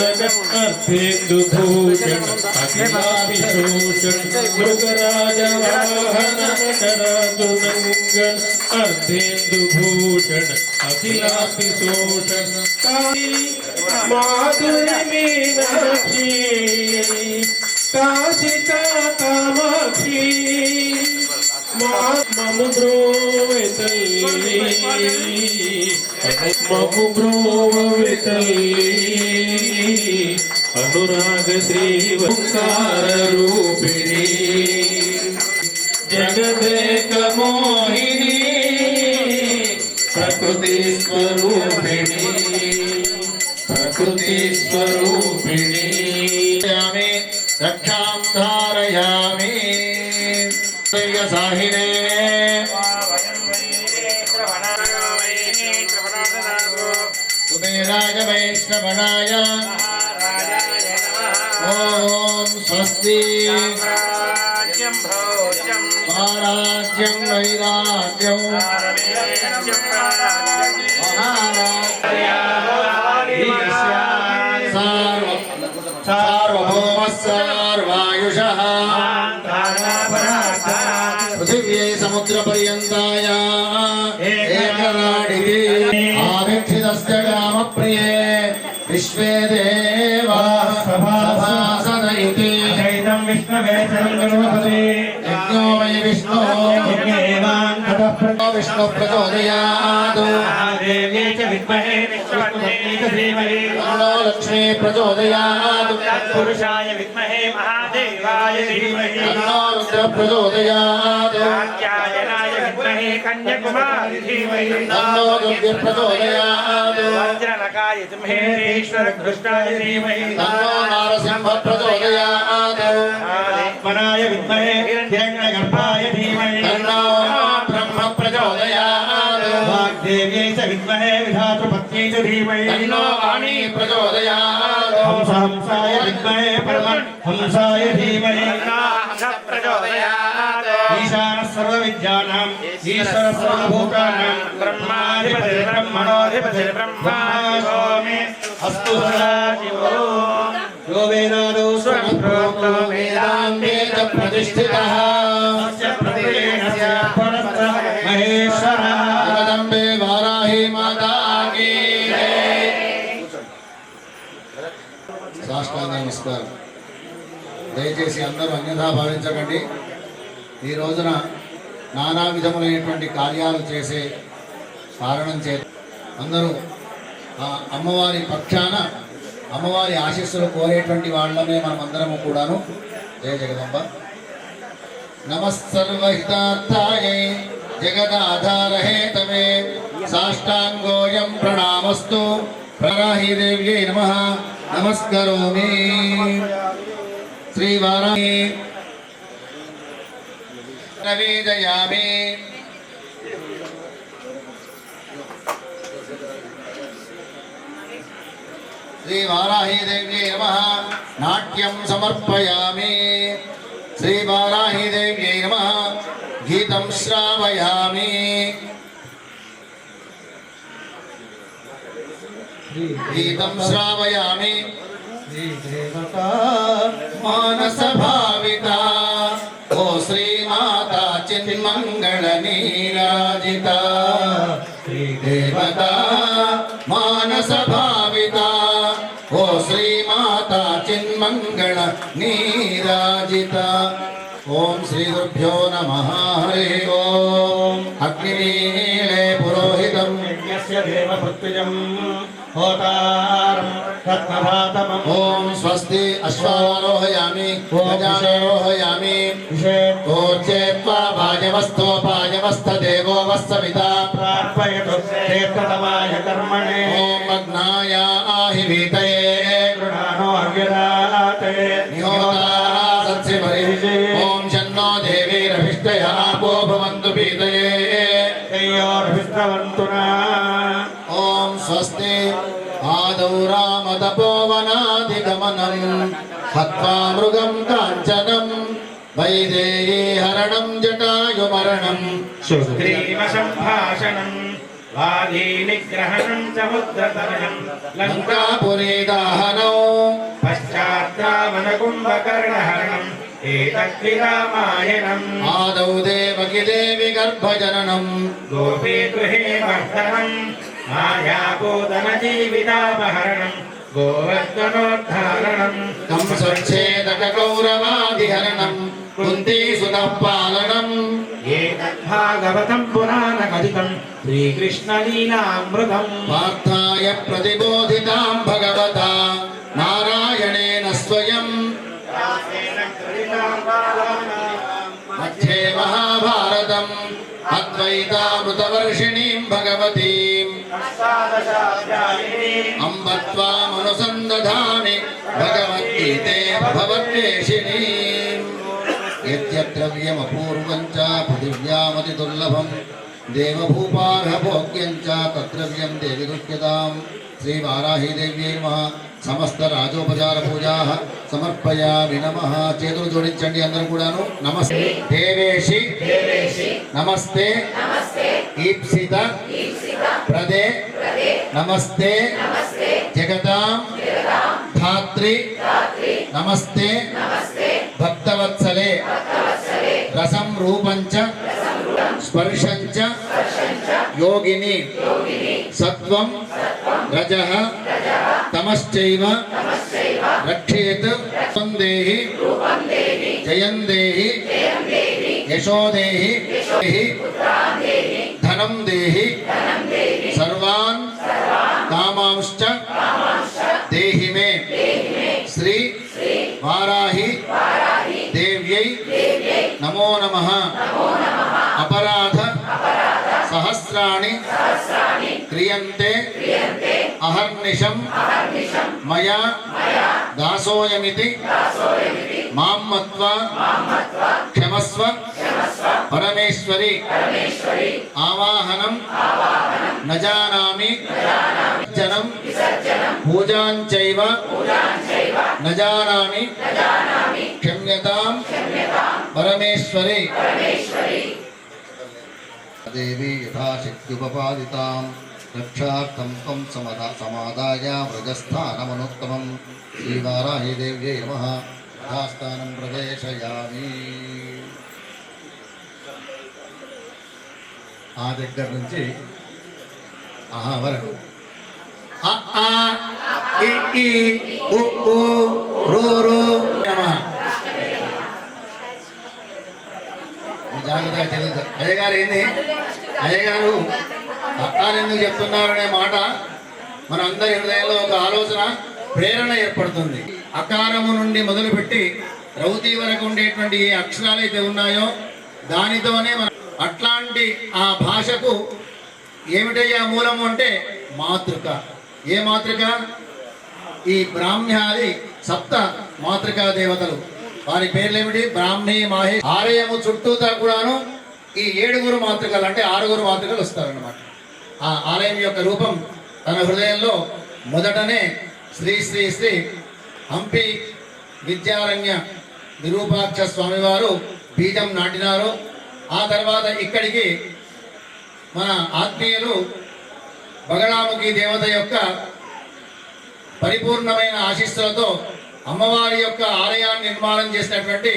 अर्धेन्दुभूषण अखिलाभिभूषण मृगराजवाहन नटराजुनङ्गन अर्धेन्दुभूषण अखिलाभिशोषण माधुरी मीनाक्षी काशिका कामाक्षी मम ब्रोवे तल्ली अनुराग श्री ओंकार रूपिणी जगदेक मोहिनी प्रकृति स्वरूपिणी रक्षां धारयामि साहिने कुबेराय वैष्णवनाय ओम स्वस्ति महाराज्यं वैराग्यं सार्वभौमः सर्वायुषः पृथिव्यै समुद्रपर्यन्ताय एकराडिः आविक्षितस्य कामप्रिये विश्वे देवाः सभासदयिते विष्णवे गणपति यज्ञो वै विष्णो विष्णु प्रचोदयात् देव्यै च विद्महे विष्णुपत्न्यै च धीमहि तन्नो लक्ष्मी प्रचोदयात् पुरुषाय विद्महे महादेवाय धीमहि तन्नो रुद्र प्रचोदयात् कात्यायनाय विद्महे कन्याकुमारी धीमहि तन्नो दुर्गे प्रचोदयात् वज्रनकाय विद्महे ईश्वरघृष्टाय धीमहि तन्नो नारसिंह प्रचोदयात् आदित्मनाय विद्महे हिरण्यगर्भाय धीमहि तन्नो ब्रह्म प्रचोदयात् वाग्देव्यै च विद्महे विधातृपत्न्यै च धीमहि तन्नो वाणी प्रचोदयात् हंसाय विद्महे परमहंसाय धीमहि ईशानः सर्वविद्यानां ईश्वरः सर्वभूतानां ब्रह्माधिपतिर्ब्रह्मणोऽधिपतिर्ब्रह्मा स्वामी अस्तु सदाशिवो यो वेदादौ स्वप्रोक्तो वेदान्ते च प्रतिष्ठितः तस्य प्रतिष्ठितस्य परस्य महेश्वरः जगदम्बे वाराही माता की సాష్టాంగ నమస్కారం. దయచేసి అందరూ అన్యథా భావించకండి. ఈ రోజున నానా విధములైనటువంటి కార్యాలు చేసే కారణం చేత అందరూ అమ్మవారి పక్షాన అమ్మవారి ఆశీస్సులు కోరేటువంటి వాళ్ళమే మనమందరము కూడాను. జయ జగదంబ. నమస్సర్వహితార్థాయై జగదాధారహేతవే సాష్టాంగోయం ప్రణామస్తు వారాహి దేవ్యై నమః. నమస్కరోమి. శ్రీ వారాహి నవేదయామి. శ్రీ వారాహి దేవ్యై నమః. నాట్యం సమర్పయామి. శ్రీ వారాహి దేవ్యై నమః. గీతం శ్రావయామి. గీతం శ్రావయామి. శ్రీదేవతా మానస భావిత ఓ శ్రీమాతా చిన్మంగళ నీరాజిత. శ్రీదేవతా మానస భావిత ఓ శ్రీమాతా చిన్మంగళ నీరాజిత. ఓం శ్రీ గురుభ్యో నమః. హరి ఓం. అగ్నివీళే పురోహితం యజ్ఞస్య దేవపృత్విజం హోతారం రత్నధాతమం. ఓం స్వస్తి. అశ్వారోహయామి గజారోహయామి. ఓర్చేత్వా భాజవస్థోపాజవస్థదేవో వస్సవితా ప్రార్పయతు శ్రేష్ఠతమాయ కర్మణే. ఓం అగ్నాయ ఆహివీతయే గృహాణో అవ్యదాతే నిహోతా సత్సిమరిషి. ఓం షన్నో దేవీరభిష్టయా ఆపో భవంతు పీతయే. తయోర్భిష్టవంతునా. ఓం స్వస్తి. ఆదౌ రామతపోవనాధిగమనం హత్వా మృగం కాంచనం వైదేహీ హరణం జటాయుమరణం. సుగ్రీవ సంభాషణం वादीनिग्रहणं समुद्रतनयं लङ्कापुरी दाहनौ पश्चाद्रावणकुम्भकर्णहरणम् एतद्विरामायणम् आदौ देवकी देवी गर्भजननम् गोपीगृहे वर्धनम् मायापूतनजीवितापहरणम् गोवर्धनोद्धारणम् कंसच्छेदकौरवादिहरणम् कुन्तीसुतः पालनम् एतद्भागवतं पुराणकथितं श्रीकृष्णलीलामृतम् पार्थाय प्रतिबोधितां भगवता नारायणेन स्वयं मध्ये महाभारतम् अद्वैतामृतवर्षिणीं भगवतीम् अम्ब त्वामनुसन्दधामि भगवद्गीते भगवद्वेषिणीम् यद्यद्रव्यमपूर्वं च पृथिव्यामतिदुर्लभं देवभूपार्हभोग्यं च तद्रव्यं देवि गृह्यतां श्रीवाराही देव्यै नमः समस्त राजोपचार पूजाः समर्पयामि नमः చేతులు జోడించండి అందరూ కూడాను నమస్తే దేవేశి నమస్తే ఈప్సిత ప్రదే నమస్తే జగతాం ధాత్రి నమస్తే భక్తవత్సలే రసం రూపంచ స్పర్శంచ యోగిని సత్వం రజః తమశ్చైవ రక్షేత్ దేహి జయం దేహి యశో దేహి ధనం దేహి సర్వాన్ కామాంశ్చ దేహి మే శ్రీ వారాహి దేవ్యై నమో నమః అపరాధ సహస్రాణి క్రియంతే అహర్నిశం మయా దాసోయమితి మాం మత్వా క్షమస్వ పరమేశ్వరి ఆవాహనం న జానామి జనం పూజాంచైవ న జానామి క్షమ్యతాం పరమేశ్వరి దేవి యథాశక్త్యుపపాదితాం రక్షార్థం త్వం సమాదాయ వ్రజస్థానమనుత్తమం శ్రీవారాహి దేవ్యై నమః యథాస్థానం ప్రవేశయామి. ఆ దగ్గర నుంచి ఆహా వరకు అ ఆ ఇ ఈ ఉ ఊ రు రు నమః. జాగ్రత్తగా తెలియదు అయ్యగారు ఏంది అయ్యగారు అక్కాలు ఎందుకు చెప్తున్నారు అనే మాట మన అందరి హృదయంలో ఒక ఆలోచన ప్రేరణ ఏర్పడుతుంది. అకారము నుండి మొదలుపెట్టి రౌతి వరకు ఉండేటువంటి ఏ అక్షరాలు అయితే ఉన్నాయో దానితోనే మన అట్లాంటి ఆ భాషకు ఏమిటయ్యా మూలము అంటే మాతృక. ఏ మాతృక? ఈ బ్రాహ్మ్యాది సప్త మాతృకా దేవతలు, వారి పేర్లు ఏమిటి? బ్రాహ్మీ మాహే. ఆలయము చుట్టూతా కూడాను ఈ 7 మాతృకలు అంటే 6 మాతృకలు వస్తారన్నమాట. ఆ ఆలయం యొక్క రూపం తన హృదయంలో మొదటనే శ్రీ శ్రీ శ్రీ హంపి విద్యారణ్య విరూపాక్ష స్వామివారు బీజం నాటినారు. ఆ తర్వాత ఇక్కడికి మన ఆత్మీయులు బగళాముఖి దేవత యొక్క పరిపూర్ణమైన ఆశీస్సులతో అమ్మవారి యొక్క ఆలయాన్ని నిర్మాణం చేసినటువంటి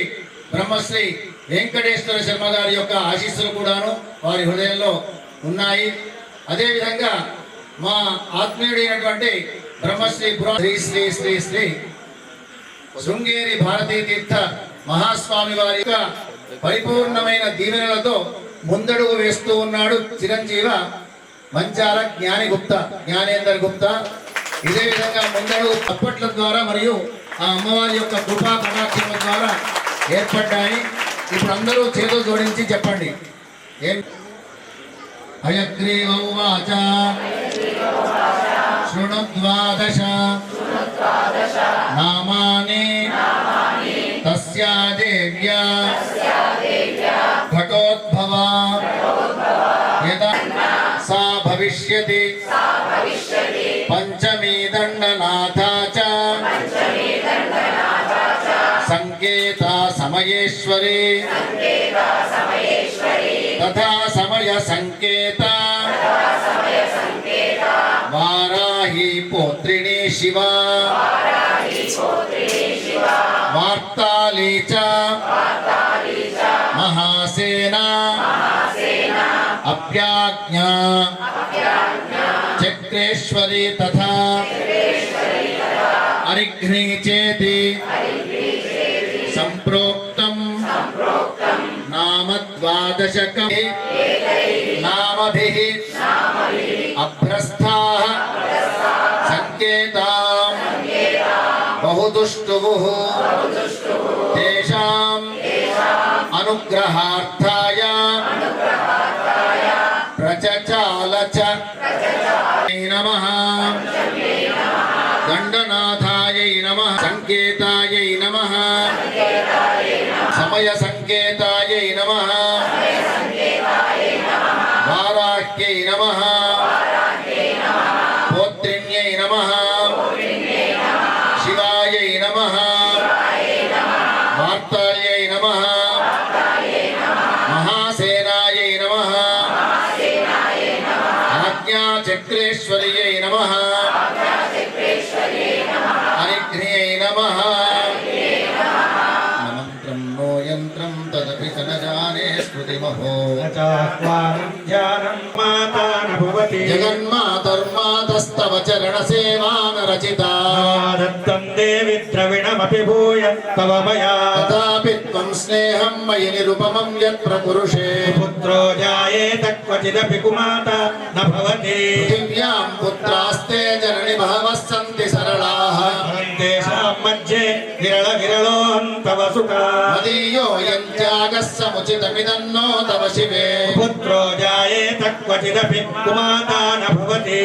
బ్రహ్మశ్రీ వెంకటేశ్వర శర్మ గారి యొక్క ఆశీస్సులు కూడాను వారి హృదయంలో ఉన్నాయి. అదేవిధంగా మా ఆత్మీయుడైనటువంటి బ్రహ్మశ్రీ శ్రీ శ్రీ శ్రీ శ్రీ శృంగేరి భారతీ తీర్థ మహాస్వామి వారి యొక్క పరిపూర్ణమైన దీవెనలతో ముందడుగు వేస్తూ ఉన్నాడు చిరంజీవ మంచాల జ్ఞానేందర్ గుప్తా. ఇదే విధంగా ముందడుగు అప్పట్ల ద్వారా మరియు ఆ అమ్మవారి యొక్క కృపా కటాక్షల ద్వారా ఏర్పడ్డాయి. ఇప్పుడు అందరూ చేతులు జోడించి చెప్పండి. ఏం? హయగ్రీవ ఉవాచ శృణుద్వాదశ నామాని తస్యా దేవ్యా ఘటోద్భవ యదా సా భవిష్యతి పంచమీ దండనాథా చ సంకేత సమయేశ్వరి తథా సమయ సంకేత వారాహి పౌత్రిణి శివా వార్తాళీ చ మహాసేనా అప్యాజ్ఞా చక్రేశ్వరి తథా అరిఘ్ని చేతి సంప్రోక్తం నామ ద్వాదశకం నామభిః అభ్రస్థాః సంకేతాం బహుదుష్టువుః తేషాం అనుగ్రహార్థాయ ప్రచచాలచ నమః దండనాథాయై నమః సంకేతాయై నమః సమయ సంకేతాయై నమః వారాహ్యై నమః పౌత్రిణ్యై నమః శివాయై నమః వార్తాళ్యై నమః మహాసేనాయై నమః ఆజ్ఞాచక్రేశ్వర్యై నమః హరిఘ్న్యై నమః మంత్రం నో యంత్రం తదపి చ న జానే స్మృతిమహో జగన్మాతర్మాతస్తవ చరణ సేవాన రచితా దత్తం దేవి ద్రవిణమపి భూయ తవ మయా తథాపి త్వం స్నేహం మయి నిరుపమం యత్ ప్రకురుషే పుత్రో జాయేత క్వచిదపి కుమాత న భవతి పృథివ్యాం పుత్రాస్తే జనని బహవः సంతి సరళాః తేషాం మధ్యే విరళ విరళోహం తవ సుఖా మదీయో యం త్యాగः సముచితమిదన్నో తవ శివే పుత్రో జాయేత క్వచిదపి కుమాత న భవతి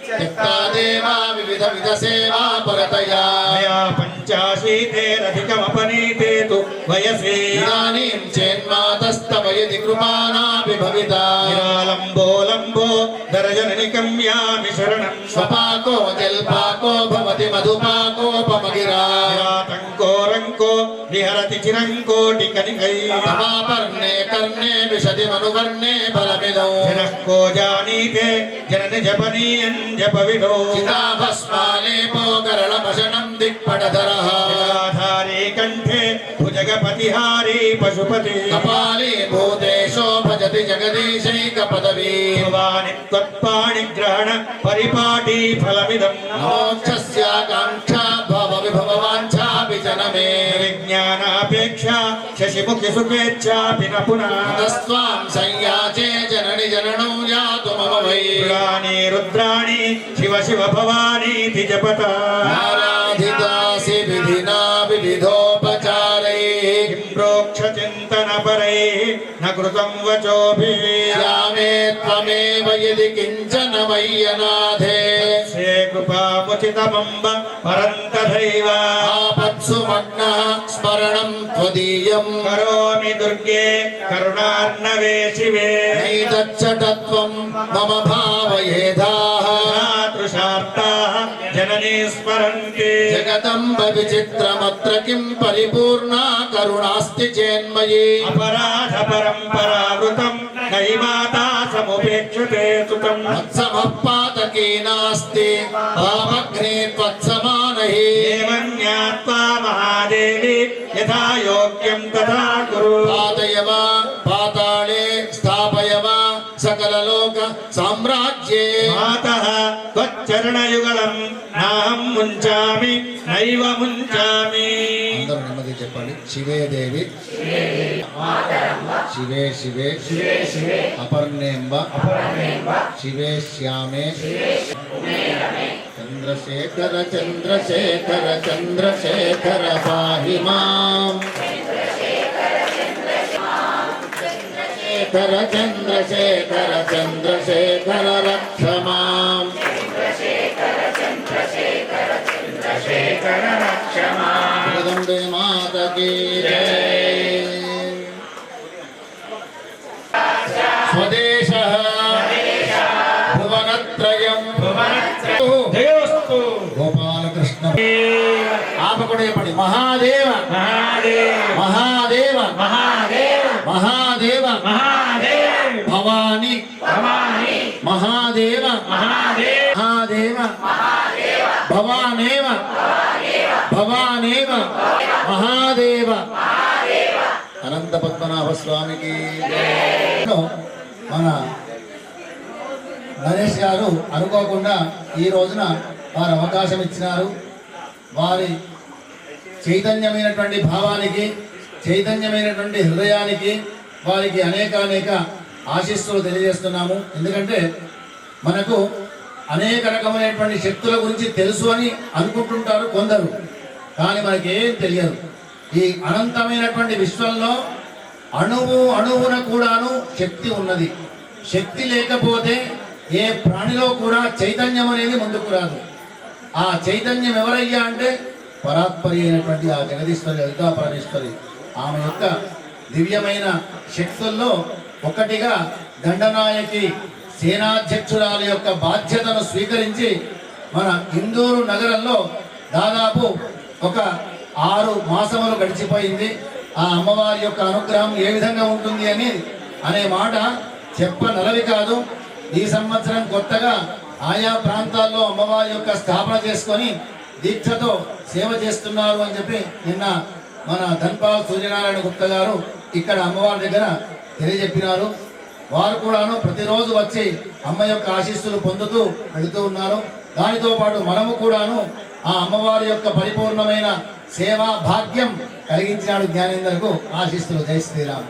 త్యక్తా దేవా వివిధ విధ సేవా పరతయా మయా పంచాశీతేరధికమపనీతే తు వయసి ఇదానీం చేన్మాతస్తవ యది కృపానాపి భవితా నిరాలంబో లంబో దర్జననికమ్యామి శరణం స్వపాకో జల్పాకో భవతి మధుపాకోపమగిరా నిరాతంకో రంకో విహరతి చిరంకోటి కనికై తమాపర్ణే కర్ణే విశది మనువర్ణే బలమిదౌ జనకో జానీతే జనని జపనీయం జపవిదో చితాభస్మాలేపో గరళభషణం దిక్పటధరః జటాధారీ కంఠే భుజగపతిహారీ పశుపతి కపాలీ భూతేశో భజతి జగదీశైక పదవీ భవాని త్వత్పాణి గ్రహణ పరిపాటీ ఫలమిదం మోక్షస్యాకాంక్షా భవ విభవవాంఛా విజనమే విజ్ఞానాపేక్ష శశిముఖి సుఖేచ్ఛాపి న పునః తస్వాం సంయాచే జనని జననం యాతు మమ వై పురాణి రుద్రాణి శివ శివ భవానీతి జపత ఆరాధితాసి విధినా వివిధోపచారైః కిం ప్రోక్ష చింతన పరై న కృతం వచోభిః శ్యామే త్వమేవ యది కించన మయ్యనాథే సే కృపాముచితమంబ పరంతథైవ ఆపత్సు మగ్నః స్మరణం త్వదీయం కరోమి దుర్గే కరుణార్ణవే శివే నైతచ్చటత్వం మమ భావయేధాః తృషార్తాః జననీ స్మరంతి జగదంబ విచిత్రమత్ర కిం పరిపూర్ణా కరుణాస్తి చేన్మయీ అపరాధ పరంపరావృతం నైమాతా సముపేక్షతే సుతం మత్సమః పాతకీ నాస్తి పాపఘ్నే త్వత్సమానహి ఏవం జ్ఞాత్వా మహాదేవి యథా యోగ్యం తథా కురు పాతయ వా పాతాళే స్థాపయ వా సకలలోక సామ్రాజ్యే మాతః త్వచ్చరణయుగళం నాహం ముంచామి నైవ ముంచామి అందరూ నెమ్మది చెప్పండి శివే దేవి శివే శివే అపర్ణేంబ శివే శ్యామే చంద్రశేఖర చంద్రశేఖర చంద్రశేఖర పాహి మాం చంద్రశేఖర చంద్రశేఖర చంద్రశేఖర రక్ష మాం జగదంబే మాత కీ జై స్వదేశః భువనత్రయం జయోస్తు గోపాలకృష్ణ ఆపకుడే పడి మహాదేవ మహాదేవ్ మహాదేవ మహాదేవ్ మహాదేవ మహాదేవ్ భవాని భవాని మహాదేవ మహాదేవ భవానేవ భవానేవ మహాదేవ. అనంత పద్మనాభ స్వామికి. మన నరేష్ గారు అనుకోకుండా ఈ రోజున వారు అవకాశం ఇచ్చినారు. వారి చైతన్యమైనటువంటి భావానికి, చైతన్యమైనటువంటి హృదయానికి వారికి అనేక ఆశీస్సులు తెలియజేస్తున్నాము. ఎందుకంటే మనకు అనేక రకమైనటువంటి శక్తుల గురించి తెలుసు అని అనుకుంటుంటారు కొందరు, కానీ మనకి ఏం తెలియదు. ఈ అనంతమైనటువంటి విశ్వంలో అణువున కూడాను శక్తి ఉన్నది. శక్తి లేకపోతే ఏ ప్రాణిలో కూడా చైతన్యం అనేది ముందుకు రాదు. ఆ చైతన్యం ఎవరయ్యా అంటే పరాత్పరి అయినటువంటి ఆ జగదీశ్వరి, లలితా పరమేశ్వరి. ఆమె యొక్క దివ్యమైన శక్తుల్లో ఒకటిగా దండనాయకి సేనాధ్యక్షురాల యొక్క బాధ్యతను స్వీకరించి మన ఇందూరు నగరంలో దాదాపు ఒక 6 మాసములు గడిచిపోయింది. ఆ అమ్మవారి యొక్క అనుగ్రహం ఏ విధంగా ఉంటుంది అనే మాట చెప్పనలవి కాదు. ఈ సంవత్సరం కొత్తగా ఆయా ప్రాంతాల్లో అమ్మవారి యొక్క స్థాపన చేసుకొని దీక్షతో సేవ చేస్తున్నారు అని చెప్పి నిన్న మన ధన్పాల్ సూర్యనారాయణ గుప్తా గారు ఇక్కడ అమ్మవారి దగ్గర తెలియజెప్పినారు. వారు కూడాను ప్రతిరోజు వచ్చి అమ్మ యొక్క ఆశీస్సులు పొందుతూ వెళుతూ ఉన్నారు. దానితో పాటు మనము కూడాను ఆ అమ్మవారి యొక్క పరిపూర్ణమైన సేవా భాగ్యం కలిగించినాడు జ్ఞానేందర్కు. ఆశీస్సులు. జై శ్రీరామ్.